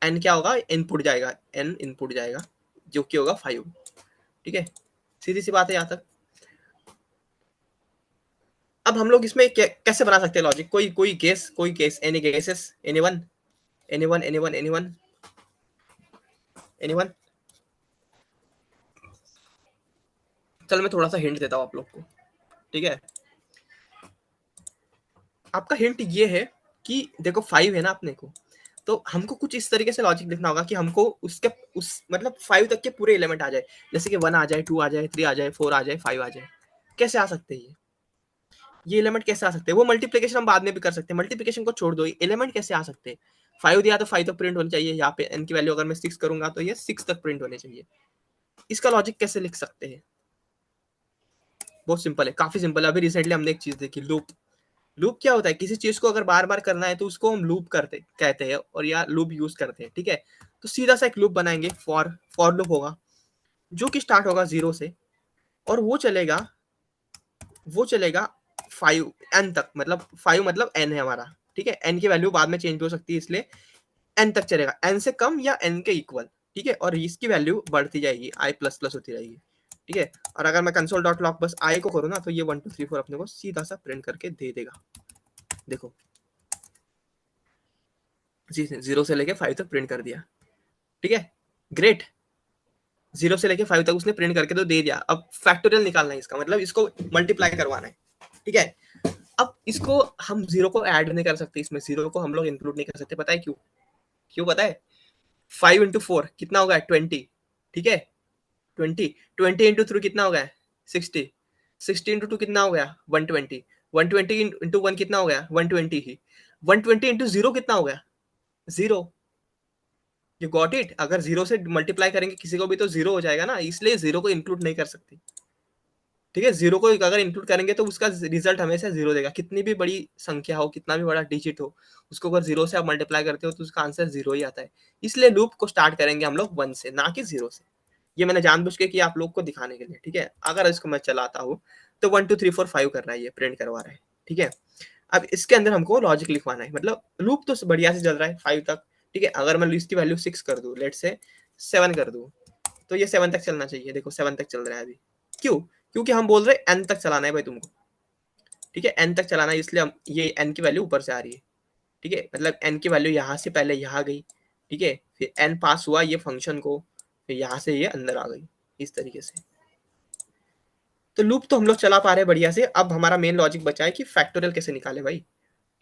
Speaker 1: एन क्या होगा, इनपुट जाएगा, एन इनपुट जाएगा, जो कि होगा 5। ठीक है, सीधी सी बात है यहाँ तक। अब हम लोग इसमें कैसे बना सकते हैं लॉजिक, कोई case, any cases, anyone, anyone, anyone, anyone, anyone? चलो मैं थोड़ा सा हिंट देता हूँ आप लोग को। ठीक है, आपका हिंट ये है कि देखो 5 है ना अपने को, तो हमको कुछ इस तरीके से लॉजिक लिखना होगा कि हमको उसके उस मतलब 5 तक के पूरे एलिमेंट आ जाए, जैसे कि 1 आ जाए, 2 आ जाए, 3 आ जाए, 4 आ जाए, 5 आ जाए। कैसे आ सकते हैं ये एलिमेंट कैसे आ सकते हैं? वो मल्टीप्लिकेशन हम बाद में भी कर सकते हैं, मल्टीप्लिकेशन को छोड़ दो, एलिमेंट कैसे आ सकते हैं? 5 दिया तो 5 तक प्रिंट होनी चाहिए, यहाँ पे एन की वैल्यू अगर मैं 6 करूंगा तो ये 6 तक प्रिंट होनी चाहिए। इसका लॉजिक कैसे लिख सकते हैं? बहुत सिंपल है, काफी सिंपल है। अभी रिसेंटली हमने एक चीज देखी, लूप। लूप क्या होता है, किसी चीज को अगर बार बार करना है तो उसको हम लूप करते कहते हैं, और या लूप यूज करते हैं। ठीक है, तो सीधा सा एक लूप बनाएंगे, फॉर लूप होगा, जो कि स्टार्ट होगा 0 से, और वो चलेगा 5 एन तक, मतलब 5 मतलब एन है हमारा। ठीक है, एन की वैल्यू बाद में चेंज हो सकती है, इसलिए एन तक चलेगा, एन से कम या एन के इक्वल। ठीक है, और इसकी वैल्यू बढ़ती जाएगी, आई प्लस प्लस होती रहेगी। ठीक है, और अगर मैं कंसोल डॉट लॉग बस आई को करूँ ना, तो ये 1 2 3 4 अपने को सीधा सा प्रिंट करके दे देगा। देखो जी, 0 से लेके 5 तक प्रिंट कर दिया। ठीक है, ग्रेट। 0 से लेके 5 तक उसने प्रिंट करके तो दे दिया। अब फैक्टोरियल निकालना है इसका, मतलब इसको मल्टीप्लाई करवाना है। ठीक है, अब इसको हम 0 को ऐड नहीं कर सकते, इसमें 0 को हम लोग इंक्लूड नहीं कर सकते, पता है क्यों? क्यों पता है? 5 into 4 कितना होगा, 20। ठीक है, 20 इंटू 3 कितना हो गया, 60। 60 इंटू 2 कितना हो गया, 120। 120 इंटू 1 कितना हो गया, 120 ही। 120 इंटू 0 कितना हो गया, 0। You got it? अगर 0 से मल्टीप्लाई करेंगे किसी को भी तो 0 हो जाएगा ना, इसलिए 0 को इंक्लूड नहीं कर सकते। ठीक है, 0 को अगर इंक्लूड करेंगे तो उसका रिजल्ट हमेशा 0 देगा, कितनी भी बड़ी संख्या हो, कितना भी बड़ा डिजिट हो, उसको अगर 0 से आप मल्टीप्लाई करते हो तो उसका आंसर 0 ही आता है। इसलिए लूप को स्टार्ट करेंगे हम लोग 1 से, ना कि 0 से। ये मैंने जानबूझ के किया आप लोग को दिखाने के लिए। ठीक है, अगर इसको मैं चलाता हूँ तो 1 2 3 4 5 कर रहा है, ये प्रिंट करवा रहा है। ठीक है, अब इसके अंदर हमको लॉजिक लिखवाना है, मतलब लूप तो बढ़िया से चल रहा है 5 तक। ठीक है, अगर मैं इसकी वैल्यू 6 कर दूं, लेट से 7 कर दूं, तो ये 7 तक चलना चाहिए। देखो 7 तक चल रहा है अभी। क्यों? क्योंकि हम बोल रहे हैं एन तक चलाना है भाई तुमको। ठीक है, एन तक चलाना है, इसलिए हम ये एन की वैल्यू ऊपर से आ रही है। ठीक है, मतलब एन की वैल्यू यहाँ से पहले यहाँ गई। ठीक है, फिर एन पास हुआ ये फंक्शन को, फिर यहाँ से ये अंदर आ गई, इस तरीके से। तो लूप तो हम लोग चला पा रहे हैं बढ़िया से। अब हमारा मेन लॉजिक बचा है कि फैक्टोरियल कैसे निकाले भाई।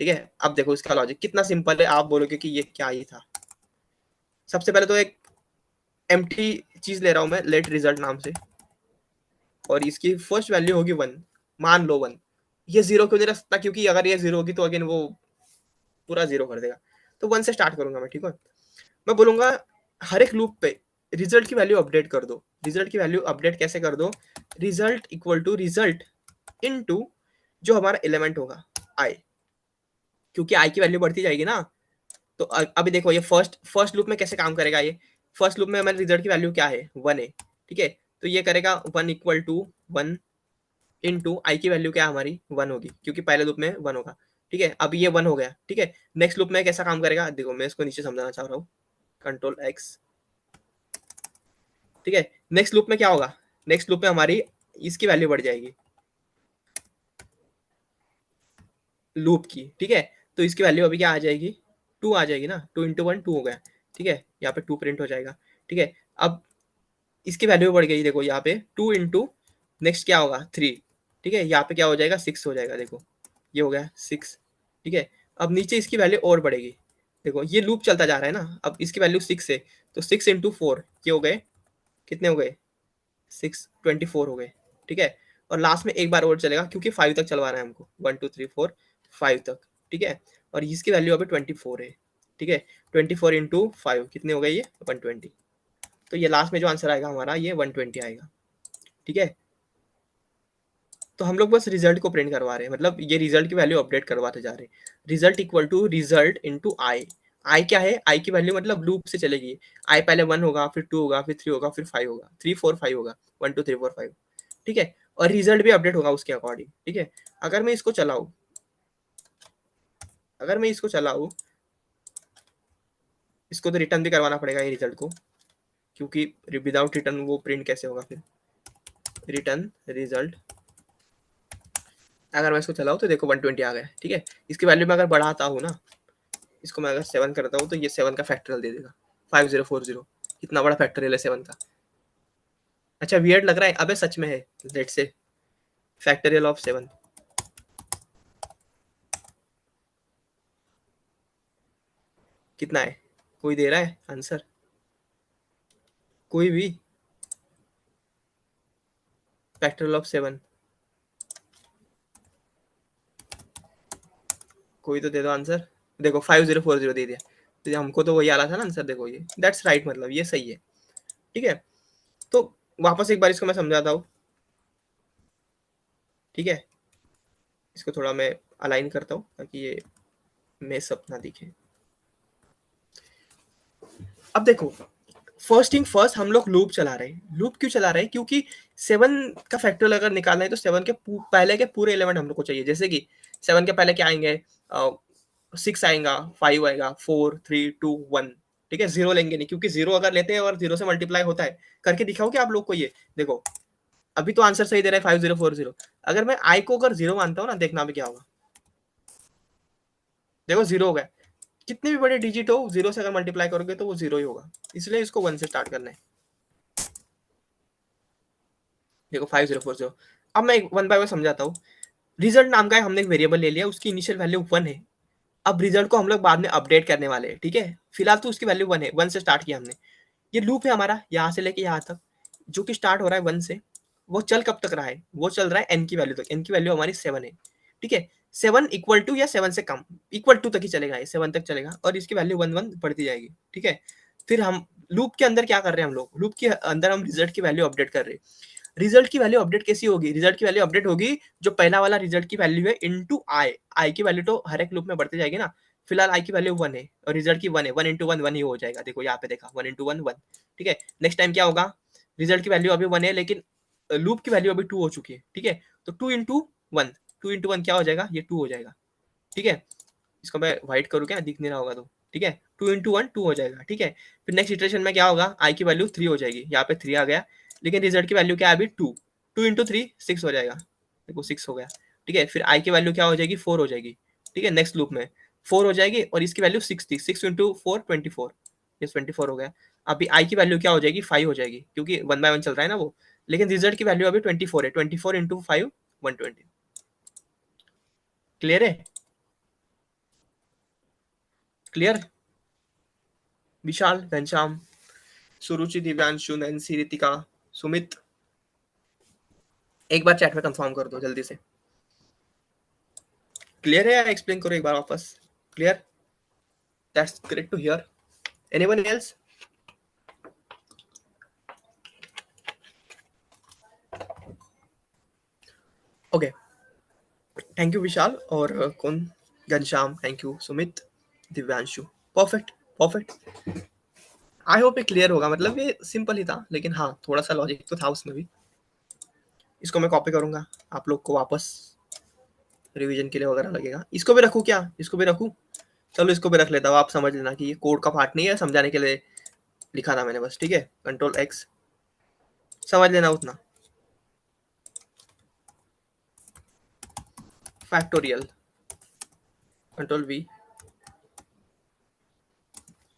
Speaker 1: ठीक है, अब देखो इसका लॉजिक कितना सिंपल है, आप बोलोगे कि ये क्या ही था। सबसे पहले तो एक एम्प्टी चीज ले रहा हूं मैं, लेट रिजल्ट नाम से, और इसकी फर्स्ट वैल्यू होगी 1। मान लो 1। ये 0 क्यों नहीं रख सकता, क्योंकि अगर ये 0 होगी तो अगेन वो पूरा 0 कर देगा। तो 1 से स्टार्ट करूंगा मैं। ठीक है, मैं बोलूंगा हर एक लूप पे रिजल्ट की वैल्यू अपडेट कर दो। रिजल्ट की वैल्यू अपडेट कैसे कर दो, result equal to result into जो हमारा एलिमेंट होगा आई, क्योंकि आई की वैल्यू बढ़ती जाएगी ना। तो अभी देखो ये फर्स्ट लूप में कैसे काम करेगा ये। फर्स्ट लूप में हमारे रिजल्ट की वैल्यू क्या है, 1 है। ठीक है, तो ये करेगा 1 इक्वल टू 1 इंटू आई की वैल्यू क्या हमारी 1 होगी, क्योंकि पहले लूप में 1 होगा। ठीक है, अब ये 1 हो गया। ठीक है, नेक्स्ट लूप में कैसा काम करेगा, देखो मैं इसको नीचे समझाना चाह रहा हूँ, कंट्रोल एक्स। ठीक है, नेक्स्ट लूप में क्या होगा, नेक्स्ट लूप में हमारी इसकी वैल्यू बढ़ जाएगी, लूप की। ठीक है, तो इसकी वैल्यू अभी क्या आ जाएगी, 2 आ जाएगी ना, 2 इंटू 1 2 हो गया। ठीक है, यहाँ पे 2 प्रिंट हो जाएगा। ठीक है, अब इसकी वैल्यू बढ़ गई, देखो यहाँ पे 2 इंटू नेक्स्ट क्या होगा 3। ठीक है, यहाँ पे क्या हो जाएगा 6 हो जाएगा, देखो ये हो गया 6। ठीक है, अब नीचे इसकी वैल्यू और बढ़ेगी। देखो ये लूप चलता जा रहा है ना, अब इसकी वैल्यू 6 है, तो 6 इंटू 4 ये हो गए, कितने हो गए, 6 24 हो गए। ठीक है, और लास्ट में एक बार और चलेगा, क्योंकि 5 तक चलवा रहा है हमको, 1 2 3 4 5 तक। ठीक है, और इसकी वैल्यू अभी 24 है। ठीक है। 24 इंटू 5 कितने हो गए ये 120। तो ये लास्ट में जो आंसर आएगा हमारा ये 120 आएगा। ठीक है। तो हम लोग बस रिजल्ट को प्रिंट करवा रहे हैं, मतलब ये रिजल्ट की वैल्यू अपडेट करवाते जा रहे हैं। Result equal to result into i. I क्या है, आई की वैल्यू मतलब लूप से चलेगी। आई पहले 1 होगा, फिर 2 होगा, फिर 3 होगा, फिर 5 होगा, 3 4 5 होगा, 1 2 3 4 5। ठीक है। और रिजल्ट भी अपडेट होगा उसके अकॉर्डिंग। ठीक है। अगर मैं इसको चलाऊं, अगर मैं इसको चलाऊं, इसको तो रिटर्न भी करवाना पड़ेगा ये रिजल्ट को, क्योंकि विदाउट रिटर्न वो प्रिंट कैसे होगा फिर। रिटर्न रिजल्ट, अगर मैं इसको चलाऊं तो देखो 120 आ गया। ठीक है। इसकी वैल्यू में अगर बढ़ाता हूँ ना, इसको मैं अगर 7 करता हूँ तो ये 7 का फैक्टोरियल दे देगा 5040। कितना बड़ा फैक्टोरियल है 7 का। अच्छा वियर्ड लग रहा है, अबे सच में है। लेट से फैक्टोरियल ऑफ 7 कितना है, कोई दे रहा है आंसर, कोई भी। फैक्टोरियल ऑफ 7 कोई तो दे दो आंसर। देखो 5040 दे दिया, तो हमको तो वही आ रहा था ना आंसर। देखो ये दैट्स राइट, मतलब ये सही है। ठीक है। तो वापस एक बार इसको मैं समझाता हूँ। ठीक है। इसको थोड़ा मैं अलाइन करता हूँ ताकि ये मेस अप ना दिखे। अब देखो, फर्स्ट थिंग फर्स्ट, हम लोग लूप चला रहे हैं। लूप क्यों चला रहे हैं, क्योंकि 7 का फैक्टोरियल अगर निकालना है तो 7 के पहले के पूरे एलिमेंट हम लोग को चाहिए। जैसे कि 7 के पहले क्या आएंगे, 6 आएगा, 5 आएगा, 4 3 2 1। ठीक है। जीरो लेंगे नहीं, क्योंकि जीरो अगर लेते हैं और जीरो से मल्टीप्लाई होता है। करके दिखाओ क्या आप लोग को ये। देखो अभी तो आंसर सही दे रहा है 5040। अगर मैं आई को अगर जीरो मानता हूँ ना, देखना भी क्या होगा। देखो जीरो हो गया। कितने भी बड़े डिजिट हो, जीरो से अगर मल्टीप्लाई करोगे तो वो जीरो ही होगा। इसलिए इसको 1 से स्टार्ट करना है। देखो 5040। अब मैं वन बाय वन समझाता हूँ। रिजल्ट नाम का हमने एक वेरिएबल ले लिया, उसकी इनिशियल वैल्यू 1 है। अब रिजल्ट को हम लोग बाद में अपडेट करने वाले हैं। ठीक है। फिलहाल तो उसकी वैल्यू 1 है, 1 से स्टार्ट किया हमने। ये लूप है हमारा यहाँ से लेके यहाँ तक, जो कि स्टार्ट हो रहा है 1 से। वो चल कब तक रहा है, वो चल रहा है एन की वैल्यू तक। एन की वैल्यू हमारी 7 है। ठीक है। 7 इक्वल टू या 7 से कम, इक्वल टू तक ही चलेगा, ये 7 तक चलेगा और इसकी वैल्यू 1 1 बढ़ती जाएगी। ठीक है। फिर हम लूप के अंदर क्या कर रहे हैं, हम लोग लूप के अंदर हम रिजल्ट की वैल्यू अपडेट कर रहे हैं। रिजल्ट की वैल्यू अपडेट कैसी होगी, रिजल्ट की वैल्यू अपडेट होगी जो पहला वाला रिजल्ट की वैल्यू है इनटू आई। आई की वैल्यू तो हर एक लूप में बढ़ती जाएगी ना। फिलहाल आई की वैल्यू 1 है और रिजल्ट की 1 है, 1 इंटू 1 1 ही हो जाएगा। देखो यहाँ पे देखा 1 इंटू 1 1। ठीक है। नेक्स्ट टाइम क्या होगा, रिजल्ट की वैल्यू अभी 1 है लेकिन लूप की वैल्यू अभी 2 हो चुकी है। ठीक है। तो 2 इंटू 1, 2 इंटू 1 क्या हो जाएगा, ये 2 हो जाएगा। ठीक है। इसको मैं व्हाइट करूँ क्या, दिख नहीं रहा होगा तो। ठीक है। 2 इंटू 1 2 हो जाएगा। ठीक है। फिर नेक्स्ट इटरेशन में क्या होगा, आई की वैल्यू 3 हो जाएगी, यहाँ पे 3 आ गया। लेकिन रिजल्ट की वैल्यू क्या है अभी 2। 2 इंटू 3 6 हो जाएगा। देखो 6 हो गया। ठीक है। फिर आई की वैल्यू क्या हो जाएगी, 4 हो जाएगी। ठीक है। नेक्स्ट लूप में 4 हो जाएगी और इसकी वैल्यू 6 थी, 6 इंटू 4 24। ये 24 हो गया। अभी आई की वैल्यू क्या हो जाएगी, 5 हो जाएगी, क्योंकि 1 बाय 1 चल रहा है ना वो। लेकिन रिजल्ट की वैल्यू अभी 24 है, 24 इंटू 5 120। क्लियर है, क्लियर। विशाल, घनश्याम, सुरुचि, दिव्यांशु, नैन्सी, रितिका, सुमित, एक बार चैट में कंफर्म कर दो जल्दी से। क्लियर है या एक्सप्लेन करो एक बार वापस। Clear, that's great to hear. Anyone else. Okay, thank you Vishal. और कौन, Ghanshyam, thank you, Sumit, Divyanshu. Perfect, perfect. I hope ये क्लियर होगा, मतलब ये सिंपल ही था लेकिन हाँ थोड़ा सा लॉजिक तो था उसमें भी। इसको मैं कॉपी करूंगा, आप लोग को वापस रिवीजन के लिए वगैरह लगेगा। इसको भी रखूँ क्या, इसको भी रखूँ। चलो इसको भी रख लेता हूँ, आप समझ लेना कि ये कोड का पार्ट नहीं है, समझाने के लिए लिखा था मैंने बस। ठीक है। कंट्रोल एक्स, समझ लेना उतना। Factorial, control we,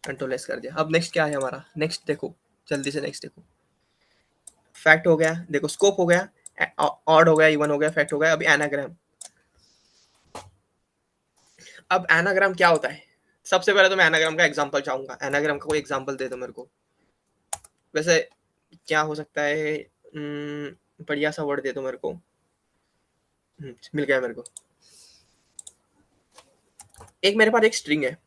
Speaker 1: control S कर दिया। अब नेक्स्ट क्या है हमारा, नेक्स्ट देखो, जल्दी से नेक्स्ट देखो। फैक्ट हो गया, देखो स्कोप हो गया, ऑड हो गया, इवन हो गया, फैक्ट हो गया। अभी एनाग्राम। अब एनाग्राम क्या होता है, सबसे पहले तो मैं एनाग्राम का एग्जांपल चाहूंगा। एनाग्राम का कोई एग्जांपल दे दो मेरे को। वैसे क्या हो सकता है, बढ़िया सा वर्ड दे दो मेरे को। मिल गया मेरे को। एक मेरे पास एक स्ट्रिंग है।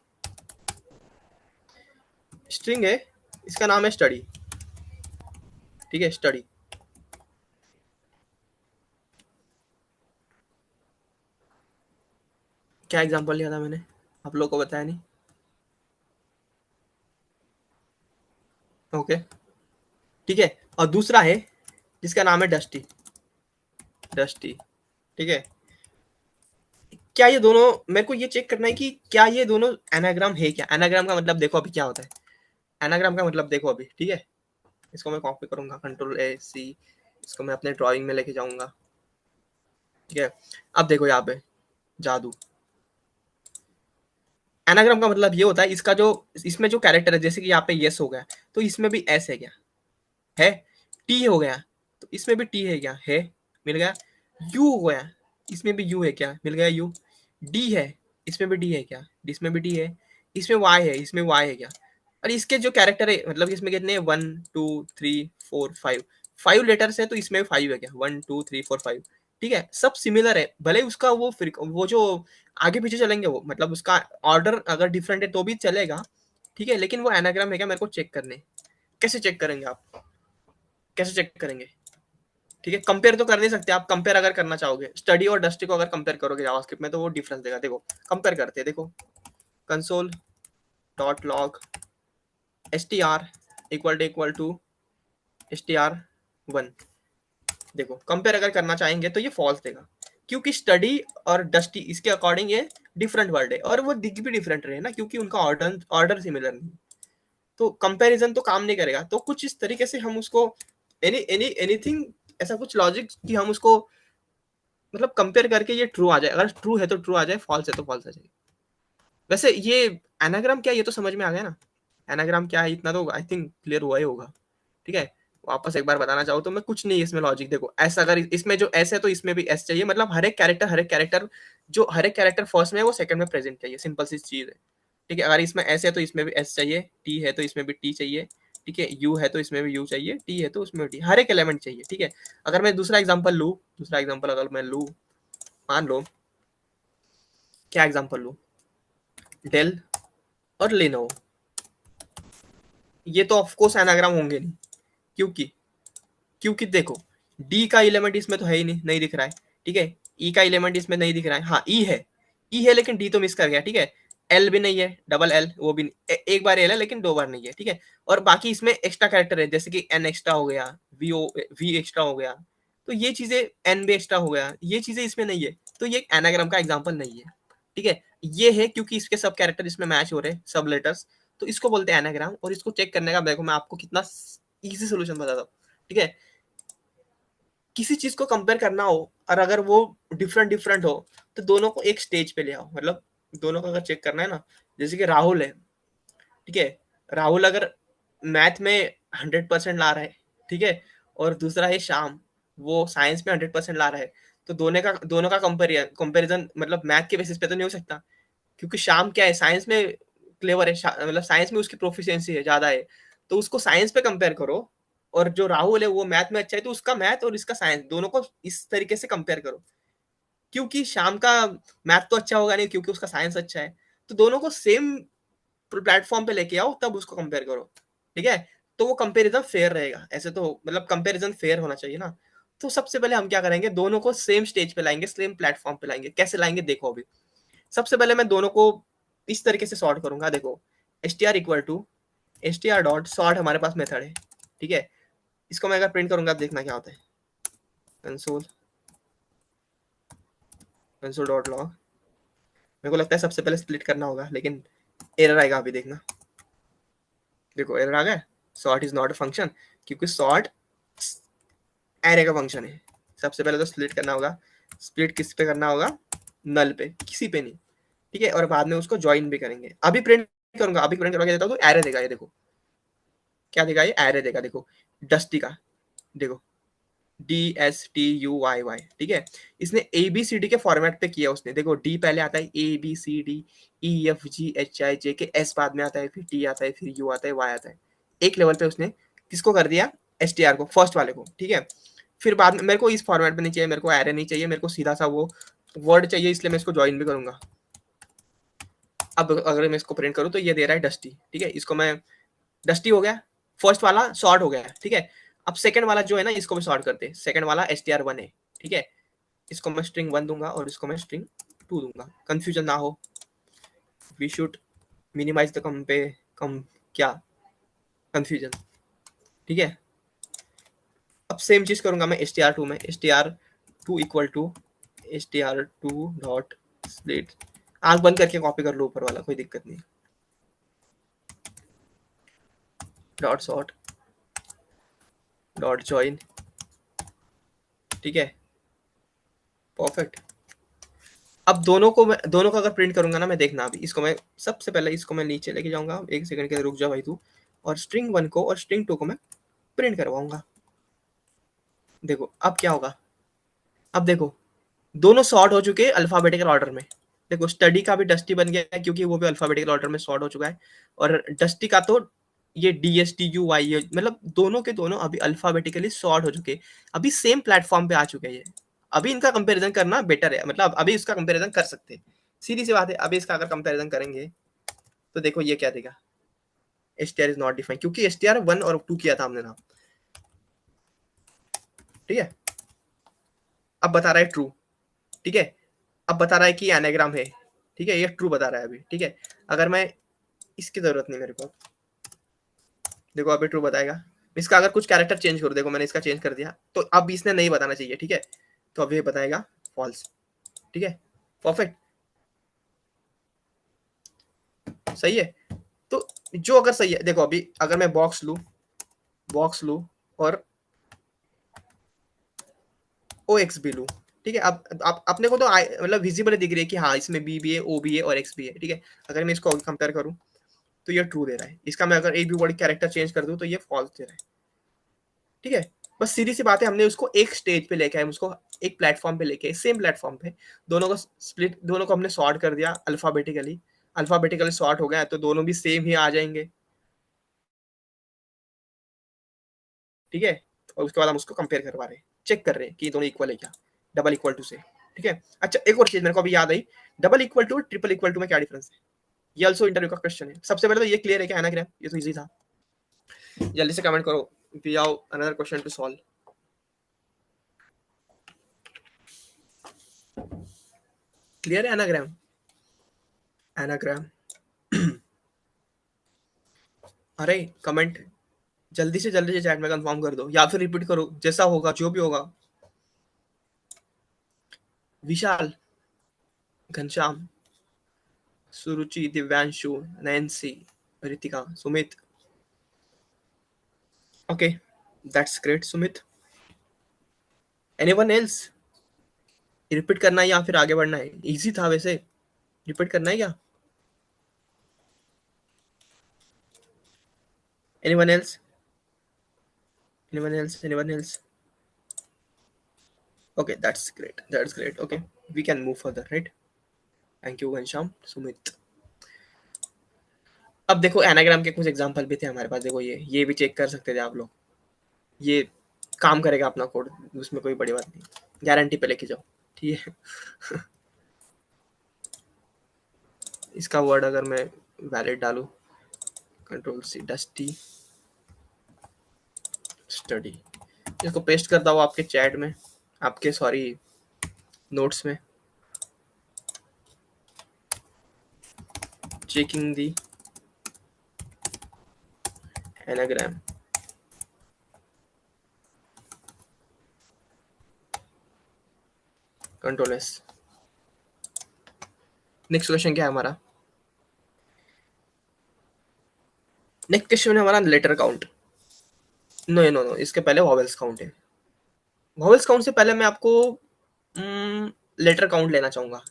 Speaker 1: स्ट्रिंग है, इसका नाम है स्टडी, ठीक है, स्टडी। क्या एग्जांपल लिया था मैंने, आप लोगों को बताया नहीं। ओके, ठीक है। और दूसरा है जिसका नाम है डस्टी, डस्टी, ठीक है। क्या ये दोनों, मेरे को ये चेक करना है कि क्या ये दोनों एनाग्राम है क्या। एनाग्राम का मतलब देखो अभी क्या होता है, एनाग्राम का मतलब देखो अभी, ठीक है। इसको मैं कॉपी करूंगा, Ctrl+A+C, इसको मैं अपने ड्राइंग में लेके जाऊंगा, ठीक है। अब देखो यहाँ पे जादू, एनाग्राम का मतलब ये होता है, इसका जो, इसमें जो कैरेक्टर है, जैसे कि यहाँ पे यस हो गया, तो इसमें भी एस है क्या, है। टी हो गया, तो इसमें भी टी है क्या, है, मिल गया। यू हो गया, इसमें भी यू है क्या, मिल गया यू। डी है, इसमें भी डी है क्या, इसमें भी डी है। इसमें वाई है, इसमें वाई है क्या। और इसके जो कैरेक्टर है, मतलब इसमें कितने, 1 2 3 4 5, 5 लेटर्स है, तो इसमें भी 5 है क्या, 1 2 3 4 5, ठीक है। सब सिमिलर है, भले उसका वो जो आगे पीछे चलेंगे, वो मतलब उसका ऑर्डर अगर डिफरेंट है तो भी चलेगा, ठीक है। लेकिन वो एनाग्राम है क्या, मेरे को चेक करने। कैसे चेक करेंगे आप, कैसे चेक करेंगे, ठीक है। कंपेयर तो कर नहीं सकते आप, कंपेयर अगर करना चाहोगे स्टडी और डस्टी को अगर कंपेयर करोगे जावास्क्रिप्ट में, तो वो डिफरेंस देगा। देखो कंपेयर करते हैं, देखो console dot log str equal to str1, देखो कंपेयर अगर करना चाहेंगे तो ये फॉल्स देगा, क्योंकि स्टडी और डस्टी इसके अकॉर्डिंग ये डिफरेंट वर्ड है, और वो दिख भी डिफरेंट रहे ना, क्योंकि उनका ऑर्डर ऑर्डर सिमिलर नहीं, तो कंपैरिजन तो काम नहीं करेगा। तो कुछ इस तरीके से हम उसको, एनी एनी एनीथिंग, ऐसा कुछ लॉजिक कि हम उसको मतलब कंपेयर करके ये ट्रू आ जाए, अगर ट्रू है तो ट्रू आ जाए, फॉल्स है तो फॉल्स आ जाए। वैसे ये एनाग्राम क्या है, ये तो समझ में आ गया ना, एनाग्राम क्या है, इतना तो आई थिंक क्लियर हुआ ही होगा, ठीक है। वापस एक बार बताना चाहूँ तो मैं, कुछ नहीं है इसमें लॉजिक, देखो एस अगर इसमें जो एस है तो इसमें भी एस चाहिए, मतलब हर एक कैरेक्टर जो हर एक कैरेक्टर फर्स्ट में है वो सेकंड में प्रेजेंट चाहिए, सिंपल सी चीज है, ठीक है। अगर इसमें एस है तो इसमें भी एस चाहिए, टी है तो इसमें भी टी चाहिए, ठीक है। यू है तो इसमें भी यू चाहिए, टी है तो उसमें भी टी, हर एक एलिमेंट चाहिए, ठीक है। अगर मैं दूसरा एग्जांपल लूँ, दूसरा एग्जांपल अगर मैं लूँ, मान लो, क्या एग्जांपल लूँ, डेल और लेनोवो, ये तो ऑफकोर्स एनाग्राम होंगे नहीं, क्योंकि क्योंकि देखो डी का एलिमेंट इसमें तो है ही नहीं, नहीं दिख रहा है, ठीक है। ई का एलिमेंट इसमें नहीं दिख रहा है, हाँ ई है, ई है लेकिन डी तो मिस कर गया, ठीक है। एल भी नहीं है, डबल एल वो भी नहीं, एक बार एल है लेकिन दो बार नहीं है, ठीक है। और बाकी इसमें एक्स्ट्रा कैरेक्टर है, जैसे कि एन एक्स्ट्रा हो गया, वी ओ वी एक्स्ट्रा हो गया, तो ये चीजें, एन भी एक्स्ट्रा हो गया, ये चीजें इसमें नहीं है, तो ये एनाग्राम का एग्जाम्पल नहीं है, ठीक है। ये है क्योंकि इसके सब कैरेक्टर इसमें मैच हो रहे हैं, सब लेटर्स, तो इसको बोलते हैं एनाग्राम। और इसको चेक करने का देखो मैं आपको कितना इजी सोल्यूशन बताता हूँ, ठीक है। किसी चीज को कंपेयर करना हो और अगर वो डिफरेंट डिफरेंट हो, तो दोनों को एक स्टेज पे ले आओ, मतलब दोनों को अगर चेक करना है ना, जैसे कि राहुल है, ठीक है। राहुल अगर मैथ में 100% ला रहा है, ठीक है, और दूसरा है श्याम, वो साइंस में 100% ला रहा है, तो दोनों का कंपेरिजन मतलब मैथ के बेसिस पे तो नहीं हो सकता, क्योंकि श्याम क्या है, साइंस में क्लेवर है, मतलब साइंस में उसकी प्रोफिशिएंसी है, ज्यादा है, तो उसको साइंस पे कंपेयर करो। और जो राहुल है वो मैथ में अच्छा है, तो उसका मैथ और इसका साइंस दोनों को इस तरीके से कंपेयर करो, क्योंकि शाम का मैथ तो अच्छा होगा नहीं, क्योंकि उसका साइंस अच्छा है, तो दोनों को सेम प्लेटफॉर्म पे लेके आओ, तब उसको कंपेयर करो, ठीक है। तो वो कंपेरिजन फेयर रहेगा, ऐसे तो मतलब कंपेरिजन फेयर होना चाहिए ना। तो सबसे पहले हम क्या करेंगे, दोनों को सेम स्टेज पे लाएंगे, सेम प्लेटफॉर्म पे लाएंगे। कैसे लाएंगे देखो अभी, सबसे पहले मैं दोनों को इस तरीके से सॉर्ट करूंगा, देखो str=str.sort हमारे पास मेथड है, ठीक है। इसको मैं अगर प्रिंट करूंगा, देखना क्या होता है, कंसोल कंसोल डॉट लॉग। मेरे को लगता है सबसे पहले स्प्लिट करना होगा, लेकिन एरर आएगा, अभी देखना, देखो एरर आ गया, sort is not a function, क्योंकि सॉर्ट एरे का फंक्शन है। सबसे पहले तो स्प्लिट करना होगा, स्प्लिट किस पे करना होगा, नल पे, किसी पे नहीं, ठीक है। और बाद में उसको ज्वाइन भी करेंगे। अभी प्रिंट करूंगा, अभी प्रिंट करके देता हूँ तो एरे देगा, ये देखो क्या देगा, ये एरे देगा, देखो डस्टी का, देखो DSTUYY, ठीक है। इसने ABCD के फॉर्मेट पे किया उसने, देखो डी पहले आता है, ABCDEFGHIJK, एस बाद में आता है, फिर टी आता है, फिर यू आता है, वाई आता है। एक लेवल पे उसने किसको कर दिया, STR को, फर्स्ट वाले को, ठीक है। फिर बाद में मेरे को इस फॉर्मेट पे नहीं चाहिए, मेरे को एरे नहीं चाहिए, मेरे को सीधा सा वो वर्ड चाहिए, इसलिए मैं इसको ज्वाइन भी करूंगा। अब अगर मैं इसको प्रिंट करूँ तो ये दे रहा है डस्टी, ठीक है। इसको मैं डस्टी हो गया, फर्स्ट वाला सॉर्ट हो गया, ठीक है। अब सेकंड वाला जो है ना, इसको भी सॉर्ट करते हैं। सेकंड वाला str1 है, ठीक है। इसको मैं स्ट्रिंग 1 दूंगा और इसको मैं स्ट्रिंग 2 दूंगा, कंफ्यूजन ना हो। वी शुड मिनिमाइज द कम क्या कंफ्यूजन, ठीक है। अब सेम चीज करूंगा मैं str2 में, str2 equal to str2 dot split, आंख बंद करके कॉपी कर लो ऊपर वाला, कोई दिक्कत नहीं। डॉट सॉर्ट डॉट जॉइन, ठीक है, परफेक्ट। अब दोनों को अगर प्रिंट करूंगा ना मैं, देखना अभी इसको मैं सबसे पहले इसको मैं नीचे लेके जाऊंगा, एक सेकंड के लिए रुक जा भाई तू, और स्ट्रिंग 1 को और स्ट्रिंग 2 को मैं प्रिंट करवाऊंगा। देखो अब क्या होगा, अब देखो दोनों सॉर्ट हो चुके हैं अल्फाबेटिकल ऑर्डर में। देखो स्टडी का भी डस्टी बन गया है क्योंकि वो भी अल्फाबेटिकल ऑर्डर में सॉर्ट हो चुका है, और डस्टी का तो ये DSTUY, मतलब दोनों के दोनों अभी अल्फाबेटिकली सॉर्ट हो चुके हैं, अभी सेम प्लेटफॉर्म पे आ चुके हैं ये। अभी इनका कंपैरिजन करना बेटर है, मतलब अभी इसका कंपैरिजन कर सकते हैं, सीधी सी बात है। अभी इसका अगर कंपैरिजन करेंगे तो देखो ये क्या देगा, str इज नॉट डिफाइंड, क्योंकि str1 और 2 किया था हमने ना, ठीक है। अब बता रहा है ट्रू, ठीक है। अब बता रहा है कि एनाग्राम है, ठीक है, ये ट्रू बता रहा है अभी, ठीक है। अगर मैं इसकी जरूरत नहीं मेरे को, देखो अभी ट्रू बताएगा। इसका अगर कुछ कैरेक्टर चेंज करो, देखो मैंने इसका चेंज कर दिया, तो अब इसने नहीं बताना चाहिए, ठीक है, तो अभी ये बताएगा फॉल्स, ठीक है, परफेक्ट, सही है। तो जो अगर सही है, देखो अभी अगर मैं बॉक्स लू और OX भी लू, ठीक है। अब अपने को तो मतलब विजिबल दिख रही है कि हाँ इसमें बी भी है, ओ भी है और एक्स भी है, ठीक है। अगर मैं इसको कंपेयर करूँ तो ये ट्रू दे रहा है, इसका मैं अगर एक भी वर्ड कैरेक्टर चेंज कर दूं तो ये फॉल्स दे रहा है, ठीक है। बस सीधी सी बात है, हमने उसको एक स्टेज पे लेके आए, उसको एक प्लेटफॉर्म पे लेके, सेम प्लेटफॉर्म पे दोनों को हमने सॉर्ट कर दिया अल्फाबेटिकली, अल्फाबेटिकली सॉर्ट हो गया तो दोनों भी सेम ही आ जाएंगे, ठीक है। और उसके बाद हम उसको कंपेयर करवा रहे हैं, चेक कर रहे हैं कि दोनों इक्वल है क्या, डबल इक्वल टू से, ठीक है। अच्छा एक और चीज मेरे को अभी याद आई, double equal to triple equal to में क्या डिफरेंस है, ये ऑल्सो इंटरव्यू का क्वेश्चन है। सबसे पहले तो ये क्लियर है क्या एनाग्राम, ये तो इजी था, जल्दी से कमेंट करो, we have another question to solve. Clear है एनाग्राम, एनाग्राम अरे कमेंट जल्दी से चैट में कंफर्म कर दो, या फिर रिपीट करो, जैसा होगा जो भी होगा। Vishal, Ghanshyam, Suruchi, Divyanshu, Nancy, Ritika, Sumit, okay that's great Sumit. Anyone else, repeat करना है या फिर आगे बढ़ना है, इजी था वैसे, रिपीट करना है क्या, anyone else, anyone else, okay that's great, okay we can move further right. Thank you Ghanshyam, Sumit. अब देखो एनाग्राम के कुछ एग्जांपल भी थे हमारे पास, देखो ये भी चेक कर सकते थे आप लोग, ये काम करेगा अपना कोड, उसमें कोई बड़ी बात नहीं, गारंटी पे लेके जाओ, ठीक है। इसका वर्ड अगर मैं वैलिड डालूं, कंट्रोल C डस्टी स्टडी, इसको पेस्ट करता हूँ आपके चैट में, आपके सॉरी नोट्स में, checking the anagram, control S। Next question क्या है हमारा, नेक्स्ट क्वेश्चन है हमारा letter count, no no no, इसके पहले वॉवेल्स काउंट है। वॉवेल्स काउंट से पहले मैं आपको लेटर काउंट लेना चाहूंगा,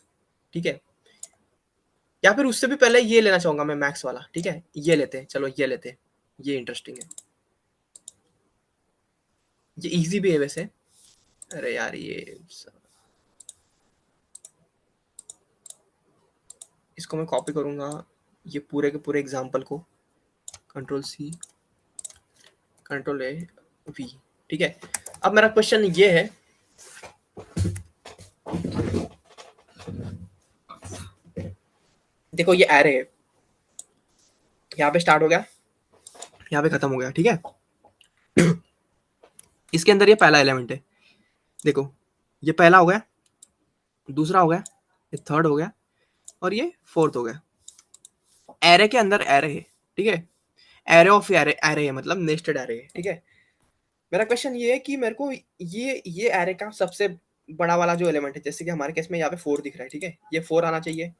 Speaker 1: ठीक है, या फिर उससे भी पहले ये लेना चाहूंगा मैं मैक्स वाला, ठीक है, ये लेते हैं, चलो ये लेते हैं, ये इंटरेस्टिंग है, ये इजी भी है वैसे। अरे यार ये इसको मैं कॉपी करूंगा, ये पूरे के पूरे एग्जाम्पल को, control C control A V, ठीक है। अब मेरा क्वेश्चन ये है, देखो ये एरे है, यहाँ पे स्टार्ट हो गया यहाँ पे खत्म हो गया, ठीक है। इसके अंदर ये पहला एलिमेंट है, देखो ये पहला हो गया, दूसरा हो गया, ये थर्ड हो गया, और ये फोर्थ हो गया। एरे के अंदर एरे है, ठीक है, एरे ऑफ एरे, एरे है मतलब नेस्टेड एरे है, ठीक है। मेरा क्वेश्चन ये है कि मेरे को ये एरे का सबसे बड़ा वाला जो एलिमेंट है, जैसे कि हमारे केस में यहाँ पे 4 दिख रहा है, ठीक है, ये 4 आना चाहिए,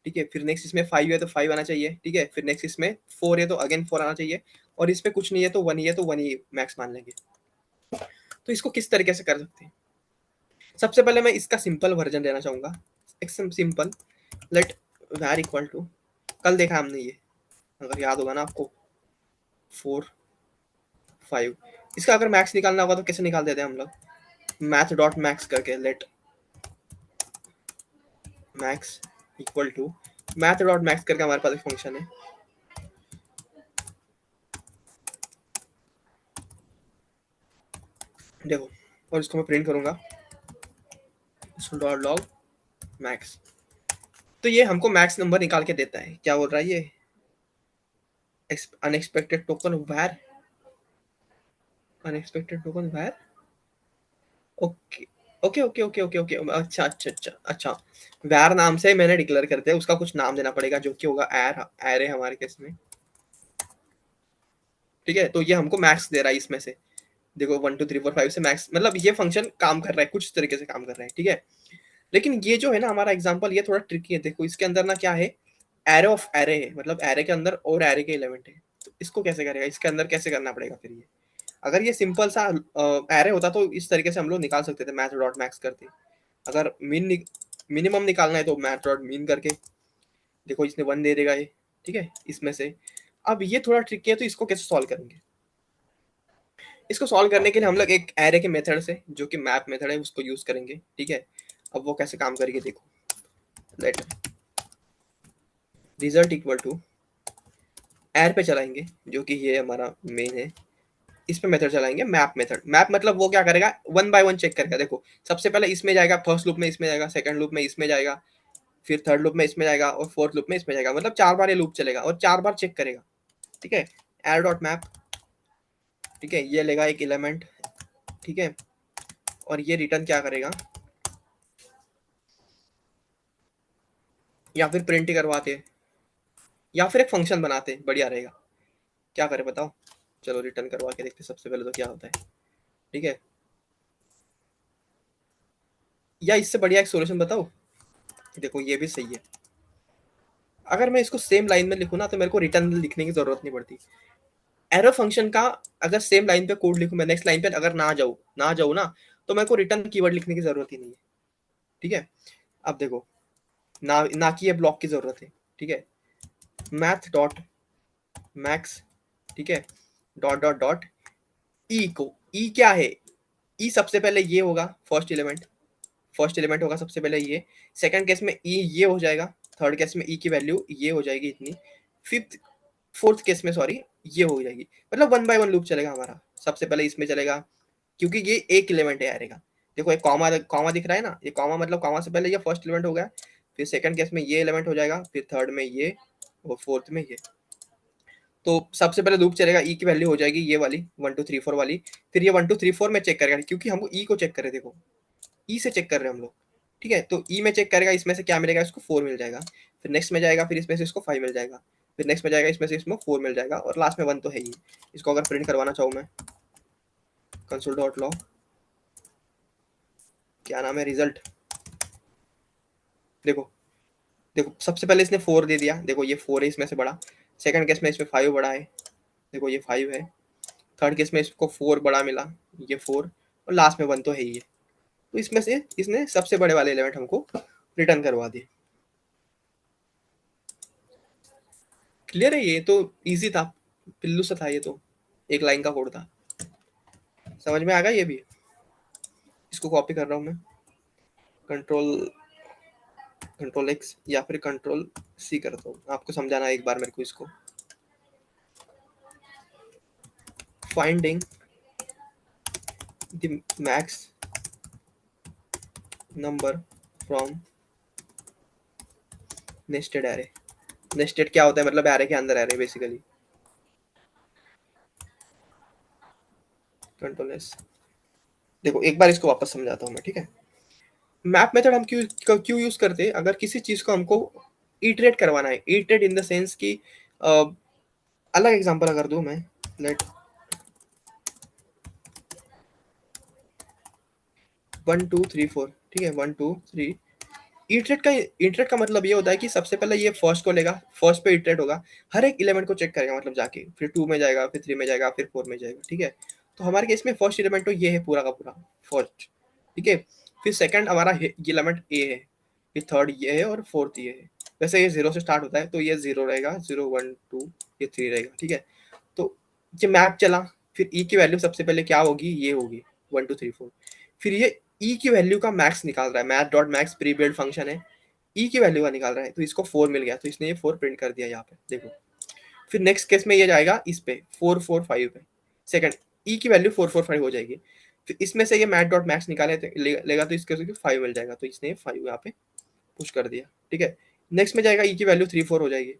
Speaker 1: ठीक है। फिर नेक्स्ट इसमें 5 है तो 5 आना चाहिए, ठीक है। फिर नेक्स्ट इसमें 4 है तो अगेन 4 आना चाहिए, और इसमें कुछ नहीं है तो 1 ही है तो 1 ही मैक्स मान लेंगे। तो इसको किस तरीके से कर सकते हैं? सबसे पहले मैं इसका सिंपल वर्जन देना चाहूंगा, एकदम simple. Let var equal to, कल देखा हमने ये, अगर याद होगा ना आपको, 4 5, इसका अगर मैक्स निकालना होगा तो कैसे निकाल देते हैं हम लोग, मैथ डॉट मैक्स करके, let max equal to, math dot max करके हमारे पास एक फंक्शन है, देखो, और इसको मैं प्रिंट करूंगा डॉट लॉग मैक्स। तो ये हमको मैक्स नंबर निकाल के देता है, क्या बोल रहा है ये, अनएक्सपेक्टेड टोकन वैर, अनएक्सपेक्टेड टोकन वैर, okay okay okay okay okay okay, अच्छा अच्छा अच्छा अच्छा, वैर नाम से मैंने डिक्लेयर कर दिया, उसका कुछ नाम देना पड़ेगा जो कि होगा एर, एरे हमारे केस में, ठीक है। तो ये हमको मैक्स दे रहा है इसमें से, देखो 1 2 3 4 5 से मैक्स, मतलब ये फंक्शन काम कर रहा है, कुछ तरीके से काम कर रहा है, ठीक है। लेकिन ये जो है ना हमारा एग्जांपल, ये थोड़ा ट्रिकी है, देखो इसके अंदर ना क्या है, एरे ऑफ एरे है, मतलब एरे के अंदर और एरे के एलिमेंट है। तो इसको कैसे करेगा, इसके अंदर कैसे करना पड़ेगा फिर ये, अगर ये सिंपल सा एरे होता तो इस तरीके से हम लोग निकाल सकते थे, मैथ डॉट मैक्स करते। अगर मिनिमम निकालना है तो मैथ डॉट मीन करके, देखो इसने 1 दे देगा ये, ठीक है, इसमें से। अब ये थोड़ा ट्रिकी है, तो इसको कैसे सॉल्व करेंगे? इसको सॉल्व करने के लिए हम लोग एक एरे के मेथड से, जो कि मैप मेथड है, उसको यूज करेंगे, ठीक है। अब वो कैसे काम करेंगे देखो, लेट रिजल्ट इक्वल टू, एर पे चलाएंगे जो कि ये हमारा मेन है, इस पे मेथड चलाएंगे मैप मेथड। मैप मतलब वो क्या करेगा, वन बाय वन चेक करेगा, देखो सबसे पहले इसमें जाएगा, फर्स्ट लूप में इसमें जाएगा, सेकंड लूप में इसमें जाएगा, फिर थर्ड लूप में इसमें जाएगा, और फोर्थ लूप में इसमें जाएगा, मतलब 4 बार ये लूप चलेगा और 4 बार चेक करेगा, ठीक है। एर डॉट मैप, ठीक है, ये लेगा एक एलिमेंट, ठीक है, और ये रिटर्न क्या करेगा, या फिर प्रिंट ही करवाते, या फिर एक फंक्शन बनाते, बढ़िया रहेगा। क्या करें बताओ, चलो रिटर्न करवा के देखते सबसे पहले तो क्या होता है, ठीक है। या इससे बढ़िया एक सोल्यूशन बताओ, देखो ये भी सही है, अगर मैं इसको सेम लाइन में लिखूँ ना तो मेरे को रिटर्न लिखने की जरूरत नहीं पड़ती। एरो फंक्शन का अगर सेम लाइन पे कोड लिखूँ, मैं नेक्स्ट लाइन पे अगर ना जाऊँ ना, तो मेरे को रिटर्न कीवर्ड लिखने की जरूरत ही नहीं है, ठीक है। अब देखो, ना ना कि ये ब्लॉक की जरूरत है, ठीक है, मैथ डॉट मैक्स, ठीक है, डॉट डॉट डॉट ई को, ई क्या है, ई सबसे पहले ये होगा फर्स्ट एलिमेंट होगा सबसे पहले ये, सेकंड केस में ई ये हो जाएगा, थर्ड केस में ई की वैल्यू ये हो जाएगी इतनी, फिफ्थ फोर्थ केस में सॉरी ये हो जाएगी, मतलब 1 बाय 1 लूप चलेगा हमारा। सबसे पहले इसमें चलेगा, क्योंकि ये एक एलिमेंट है आएगा, देखो एक कॉमा कॉमा दिख रहा है ना, ये कॉमा मतलब कॉमा से पहले ये फर्स्ट एलिमेंट हो गया, फिर सेकंड केस में ये एलिमेंट हो जाएगा, फिर थर्ड में ये, और फोर्थ में ये। तो सबसे पहले लूप चलेगा, ई की वैल्यू हो जाएगी ये वाली 1 2 3 4 वाली, फिर ये 1 2 3 4 में चेक करेगा, क्योंकि हमको ई को चेक करे, देखो ई से चेक कर रहे हैं हम लोग, ठीक है। तो ई में चेक करेगा, इसमें से क्या मिलेगा, इसको 4 मिल जाएगा, फिर नेक्स्ट में जाएगा, फिर इसमें से इसको 5 मिल जाएगा, फिर नेक्स्ट में जाएगा, इसमें से इसमें 4 मिल जाएगा, और लास्ट में 1 तो है ही। इसको अगर प्रिंट करवाना चाहूँ मैं, कंसोल डॉट लॉग, क्या नाम है, रिजल्ट, देखो देखो सबसे पहले इसने 4 दे दिया, देखो ये 4 है इसमें से बड़ा, सेकंड केस में इसमें 5 बड़ा है, देखो ये 5 है, थर्ड केस में इसको 4 बड़ा मिला, ये 4, और लास्ट में 1 तो है ही है। तो इसमें से इसने सबसे बड़े वाले एलिमेंट हमको रिटर्न करवा दिए। क्लियर है, ये तो इजी था, पिल्लू सा था ये तो, एक लाइन का कोड था, समझ में आ गया ये भी। इसको कॉपी कर रहा हूँ मैं, कंट्रोल कंट्रोल एक्स या फिर कंट्रोल सी करता हूँ, आपको समझाना एक बार मेरे को इसको, finding the max number from nested array. Nested क्या होता है, मतलब एरे के अंदर एरे बेसिकली, कंट्रोल एस। देखो एक बार इसको वापस समझाता हूँ मैं, ठीक है। मैप मेथड हम क्यों क्यों यूज करते हैं? अगर किसी चीज को हमको इटरेट करवाना है, इटरेट इन द सेंस कि अलग एग्जांपल अगर दूं मैं, लेट 1 2 3 4, ठीक है, 1 2 3। इटरेट का मतलब ये होता है कि सबसे पहले ये फर्स्ट को लेगा, फर्स्ट पे इटरेट होगा, हर एक एलिमेंट को चेक करेगा, मतलब जाके फिर 2 में जाएगा, फिर 3 में जाएगा, फिर 4 में जाएगा, ठीक है। तो हमारे केस में फर्स्ट एलिमेंट तो ये है पूरा का पूरा, फर्स्ट, ठीक है। फिर सेकंड हमारा ये एलिमेंट ए है, फिर थर्ड ये है और फोर्थ ये है। वैसे ये जीरो से स्टार्ट होता है तो ये जीरो रहेगा, 0 1 2, ये 3 रहेगा, ठीक है। तो ये मैप चला, फिर ई की वैल्यू सबसे पहले क्या होगी, ये होगी 1 2 3 4। फिर ये ई की वैल्यू का मैक्स निकाल रहा है, math dot max pre build function है, ई की वैल्यू का निकाल रहा है, तो इसको 4 मिल गया, तो इसने ये 4 प्रिंट कर दिया यहाँ पे, देखो। फिर नेक्स्ट केस में ये जाएगा इस पे 4 4 5 पे, सेकंड ई की वैल्यू 4 4 5 हो जाएगी। फिर इसमें से ये मैथ डॉट मैक्स निकाले लेगा, तो इसके 5 मिल जाएगा, तो इसने 5 यहाँ पे पुश कर दिया, ठीक है। नेक्स्ट में जाएगा ई की वैल्यू 3 4 हो जाएगी,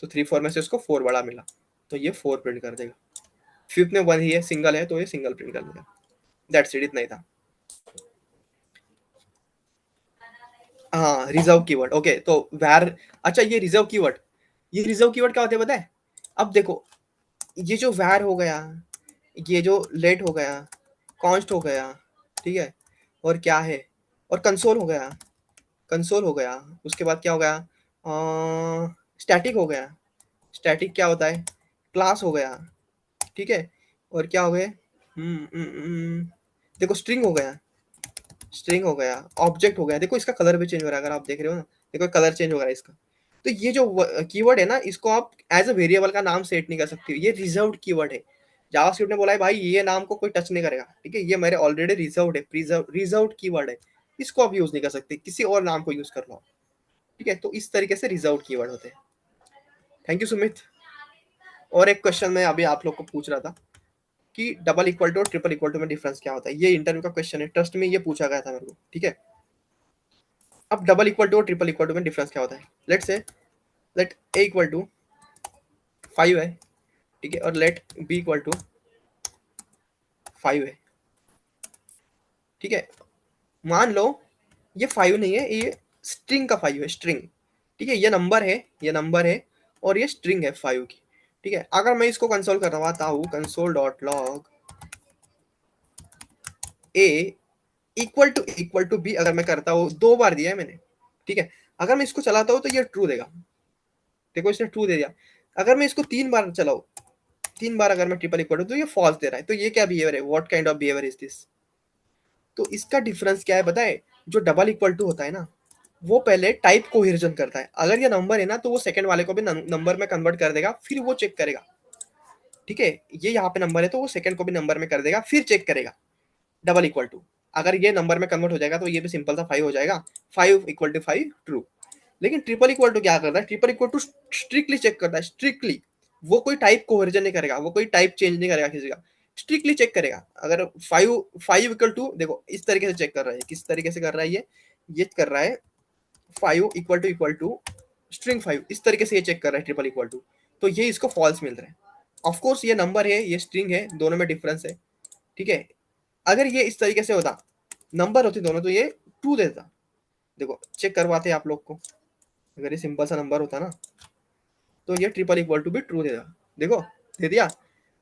Speaker 1: तो 3 4 में से उसको 4 बड़ा मिला, तो ये 4 प्रिंट कर देगा। फिफ्थ में 1 ही है, सिंगल है, तो ये सिंगल प्रिंट कर देगा। दैट्स इट, इतना ही था। हाँ, रिजर्व कीवर्ड, ओके। तो वैर, अच्छा ये रिजर्व कीवर्ड, ये रिजर्व कीवर्ड क्या होते हैं पता है? अब देखो, ये जो वैर हो गया, ये जो लेट हो गया, कॉन्स्ट हो गया, ठीक है, और क्या है, और कंसोल हो गया, कंसोल हो गया, उसके बाद क्या हो गया, स्टैटिक हो गया, स्टैटिक क्या होता है, क्लास हो गया, ठीक है, और क्या हो गए, देखो स्ट्रिंग हो गया, स्ट्रिंग हो गया, ऑब्जेक्ट हो गया, देखो इसका कलर भी चेंज हो रहा है, अगर आप देख रहे हो ना, देखो कलर चेंज हो रहा है इसका। तो ये जो कीवर्ड है ना, इसको आप एज अ वेरिएबल का नाम सेट नहीं कर सकते, ये रिजर्व्ड कीवर्ड है। जावास्क्रिप्ट ने बोला है भाई ये नाम को कोई टच नहीं करेगा, ठीक है, ये मेरे ऑलरेडी रिजर्व्ड है, रिजर्व्ड कीवर्ड है, इसको आप यूज नहीं कर सकते, किसी और नाम को यूज कर लो, ठीक है। तो इस तरीके से रिजर्व्ड कीवर्ड होते हैं। Thank you Sumit. और एक क्वेश्चन मैं अभी आप लोग को पूछ रहा था कि डबल इक्वल टू और ट्रिपल इक्वल टू में डिफरेंस क्या होता है, ये इंटरव्यू का क्वेश्चन है, ट्रस्ट में ये पूछा गया था मेरे को, ठीक है। अब डबल इक्वल टू और ट्रिपल इक्वल टू में डिफरेंस क्या होता है? लेट से, लेट ए इक्वल टू 5 है, ठीक है, और लेट बी इक्वल टू 5 है, ठीक है। मान लो ये 5 नहीं है, ये स्ट्रिंग का 5 है, स्ट्रिंग, ठीक है, ये नंबर है, ये नंबर है, और ये स्ट्रिंग है 5 की, ठीक है। अगर मैं इसको कंसोल करवाता हूँ, console dot log A equal to B, अगर मैं करता हूँ, 2 बार दिया है मैंने, ठीक है। अगर मैं इसको चलाता हूँ तो ये ट्रू देगा, देखो इसने ट्रू दे दिया। अगर मैं इसको 3 बार चलाऊँ, 3 बार अगर मैं ट्रिपल इक्वल टू, तो ये फॉल्स दे रहा है, तो ये क्या बिहेवियर है, what kind of behaviour is this? तो इसका डिफरेंस क्या है बताए? जो डबल इक्वल टू होता है ना, वो पहले टाइप कोहेरेजन करता है, अगर ये नंबर है ना तो वो सेकंड वाले को भी नंबर में कन्वर्ट कर देगा, फिर वो चेक करेगा, ठीक है। ये यहाँ पे नंबर है तो वो सेकंड को भी नंबर में कर देगा, फिर चेक करेगा। डबल इक्वल टू, अगर ये नंबर में कन्वर्ट हो जाएगा तो ये भी सिंपल सा 5 हो जाएगा, 5 = 5 ट्रू। लेकिन ट्रिपल इक्वल टू क्या करता है? Triple equal to strictly check करता है, स्ट्रिक्टली। वो कोई टाइप कोवर्जन नहीं करेगा, वो कोई टाइप चेंज नहीं करेगा किसी का, स्ट्रिक्टली चेक करेगा। अगर 5 5 = देखो इस तरीके से चेक कर रहा है, किस तरीके से कर रहा है ये कर रहा है 5 = स्ट्रिंग 5, इस तरीके से ये चेक कर रहा है ट्रिपल इक्वल टू, तो ये इसको फॉल्स मिल रहा है। ऑफकोर्स ये नंबर है, ये स्ट्रिंग है, दोनों में डिफरेंस है, ठीक है। अगर ये इस तरीके से होता, नंबर होते दोनों, तो ये ट्रू देता। देखो चेक करवाते आप लोग को, अगर ये सिंपल सा नंबर होता ना, तो ये ट्रिपल इक्वल टू भी ट्रू देगा, देखो दे दिया।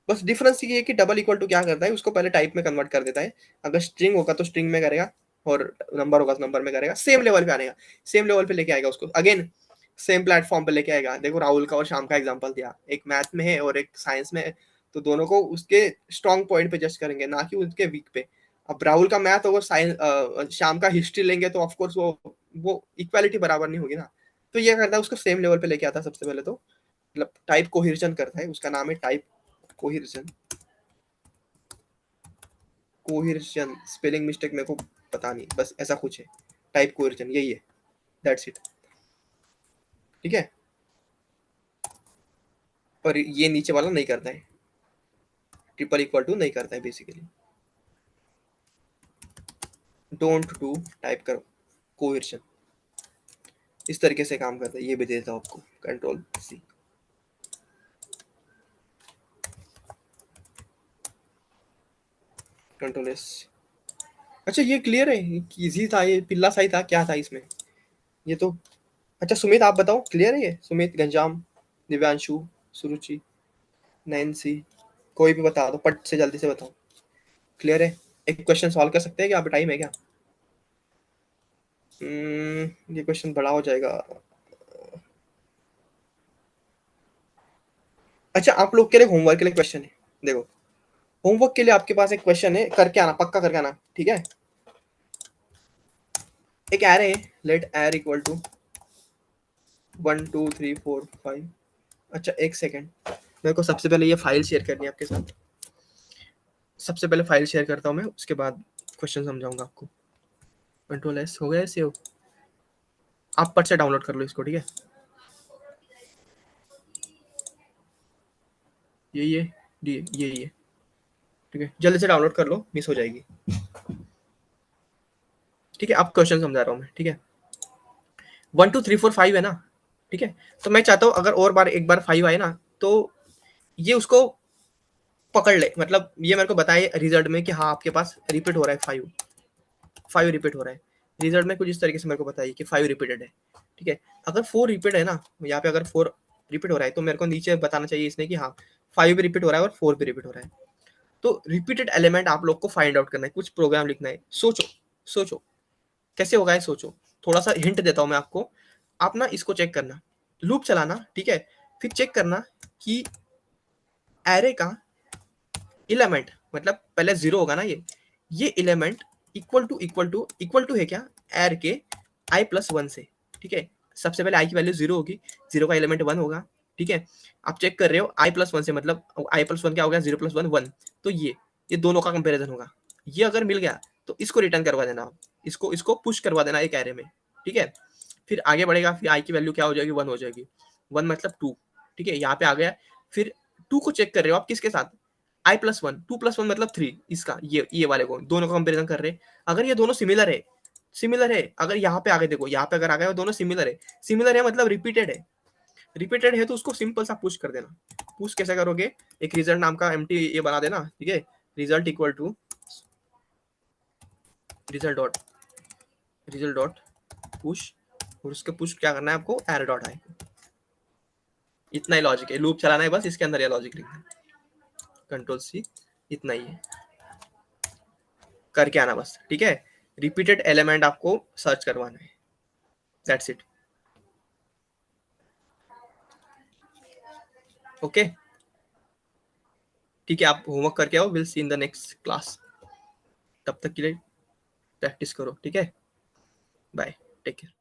Speaker 1: बस डिफरेंस ये है कि डबल इक्वल टू क्या करता है, उसको पहले टाइप में कन्वर्ट कर देता है, अगर स्ट्रिंग होगा तो स्ट्रिंग में करेगा, और नंबर होगा तो नंबर में करेगा, सेम लेवल पे आएगा, सेम लेवल पे लेके आएगा उसको, अगेन सेम प्लेटफॉर्म पे लेके आएगा। देखो राहुल का और श्याम का एग्जांपल दिया, एक मैथ में है और एक साइंस में है, तो दोनों को उसके स्ट्रॉन्ग पॉइंट पे जज करेंगे, ना कि उनके वीक पे। अब राहुल का मैथ और साइंस, श्याम का हिस्ट्री लेंगे तो ऑफकोर्स वो इक्वालिटी बराबर नहीं होगी ना। तो ये करता है, उसको सेम लेवल पे लेके आता है सबसे पहले, तो मतलब टाइप कोहिर्जन करता है, उसका नाम है टाइप कोहिर्जन। कोहिर्जन स्पेलिंग मिस्टेक मेरे को पता नहीं, बस ऐसा कुछ है, टाइप कोहिर्जन यही है, दैट्स इट, ठीक है। और ये नीचे वाला नहीं करता है, ट्रिपल इक्वल टू नहीं करता है बेसिकली। डोंट डू, टाइप करो कोहिर्जन, इस तरीके से काम करता है, ये भी देता हूँ आपको, कंट्रोल सी। Control S. अच्छा ये क्लियर है, इजी था ये, पिल्ला सही था, क्या था इसमें ये तो। अच्छा सुमित आप बताओ, क्लियर है ये? सुमित, घनश्याम, दिव्यांशु, सुरुचि, नैन्सी, कोई भी बता दो, पट से जल्दी से बताओ। क्लियर है? एक क्वेश्चन सॉल्व कर सकते हैं क्या? अभी टाइम है क्या? ये क्वेश्चन बड़ा हो जाएगा। अच्छा आप लोग के लिए होमवर्क के लिए क्वेश्चन है, देखो। होमवर्क के लिए आपके पास एक क्वेश्चन है, करके आना, पक्का करके आना, ठीक है? एक एरे है, लेट एर इक्वल टू 1 2 3 4 5। अच्छा एक सेकेंड, मेरे को सबसे पहले ये फाइल शेयर करनी है आपके साथ। सबसे पहले फाइल शेयर करता हूँ मैं, उसके बाद क्वेश्चन समझाऊंगा आपको। कंट्रोल एस हो गया सेव। आप पट से डाउनलोड कर लो इसको, ठीक है? ये ये ठीक है, जल्दी से डाउनलोड कर लो, मिस हो जाएगी। ठीक है, अब क्वेश्चन समझा रहा हूँ मैं, ठीक है? 1 2 3 4 5 है ना, ठीक है? तो मैं चाहता हूँ अगर और बार एक बार 5 आए ना, तो ये उसको पकड़ ले, मतलब ये मेरे को बताए रिजल्ट में कि हाँ आपके पास रिपीट हो रहा है 5, 5 रिपीट हो रहा है। रिजल्ट में कुछ इस तरीके से मेरे को बताइए कि 5 रिपीटेड है, ठीक है? अगर 4 रिपीट है ना, यहाँ पे अगर 4 रिपीट हो रहा है, तो मेरे को नीचे बताना चाहिए इसने कि हाँ 5 भी रिपीट हो रहा है और 4 भी रिपीट हो रहा है। तो रिपीटेड एलिमेंट आप लोग को फाइंड आउट करना है, कुछ प्रोग्राम लिखना है। सोचो सोचो कैसे होगा ये, सोचो। थोड़ा सा हिंट देता हूँ मैं आपको, आप ना इसको चेक करना, लूप चलाना, ठीक है? फिर चेक करना कि एरे का इलेमेंट, मतलब पहले जीरो होगा ना, ये इलेमेंट इक्वल टू है क्या एर के i+1 से, ठीक है? सबसे पहले आई की वैल्यू जीरो होगी, जीरो का एलिमेंट वन होगा, ठीक है? आप चेक कर रहे हो i+1 से, मतलब i+1 क्या होगा, 0+1 1। तो ये दोनों का कंपेरिजन होगा, ये अगर मिल गया तो इसको रिटर्न करवा देना आप, इसको पुश करवा देना एक एरे में, ठीक है? फिर आगे बढ़ेगा, फिर आई की वैल्यू क्या हो जाएगी, वन हो जाएगी, वन मतलब टू, ठीक है? यहाँ पे आ गया। फिर टू को चेक कर रहे हो आप किसके साथ, i+1, 2+1 मतलब 3, इसका ये वाले को, दोनों का कंपेरिजन कर रहे हैं। अगर ये दोनों सिमिलर है, अगर यहाँ पे आगे देखो, यहाँ पे अगर आ गया दोनों सिमिलर है मतलब रिपीटेड है तो उसको सिंपल सा पुश कर देना। पुश कैसे करोगे, एक रिजल्ट नाम का एम्प्टी ये बना देना, ठीक है? Result equal to result dot push, और उसके पुश क्या करना है आपको, एरर डॉट आई। इतना ही लॉजिक है, लूप चलाना है बस, इसके अंदर ये लॉजिक लिखना है। कंट्रोल सी, इतना ही है, करके आना बस, ठीक है? रिपीटेड एलिमेंट आपको सर्च करवाना है, दैट्स इट। ओके, ठीक है, आप होमवर्क करके आओ, will see in the next class. तब तक के लिए प्रैक्टिस करो, ठीक है? Bye, take care.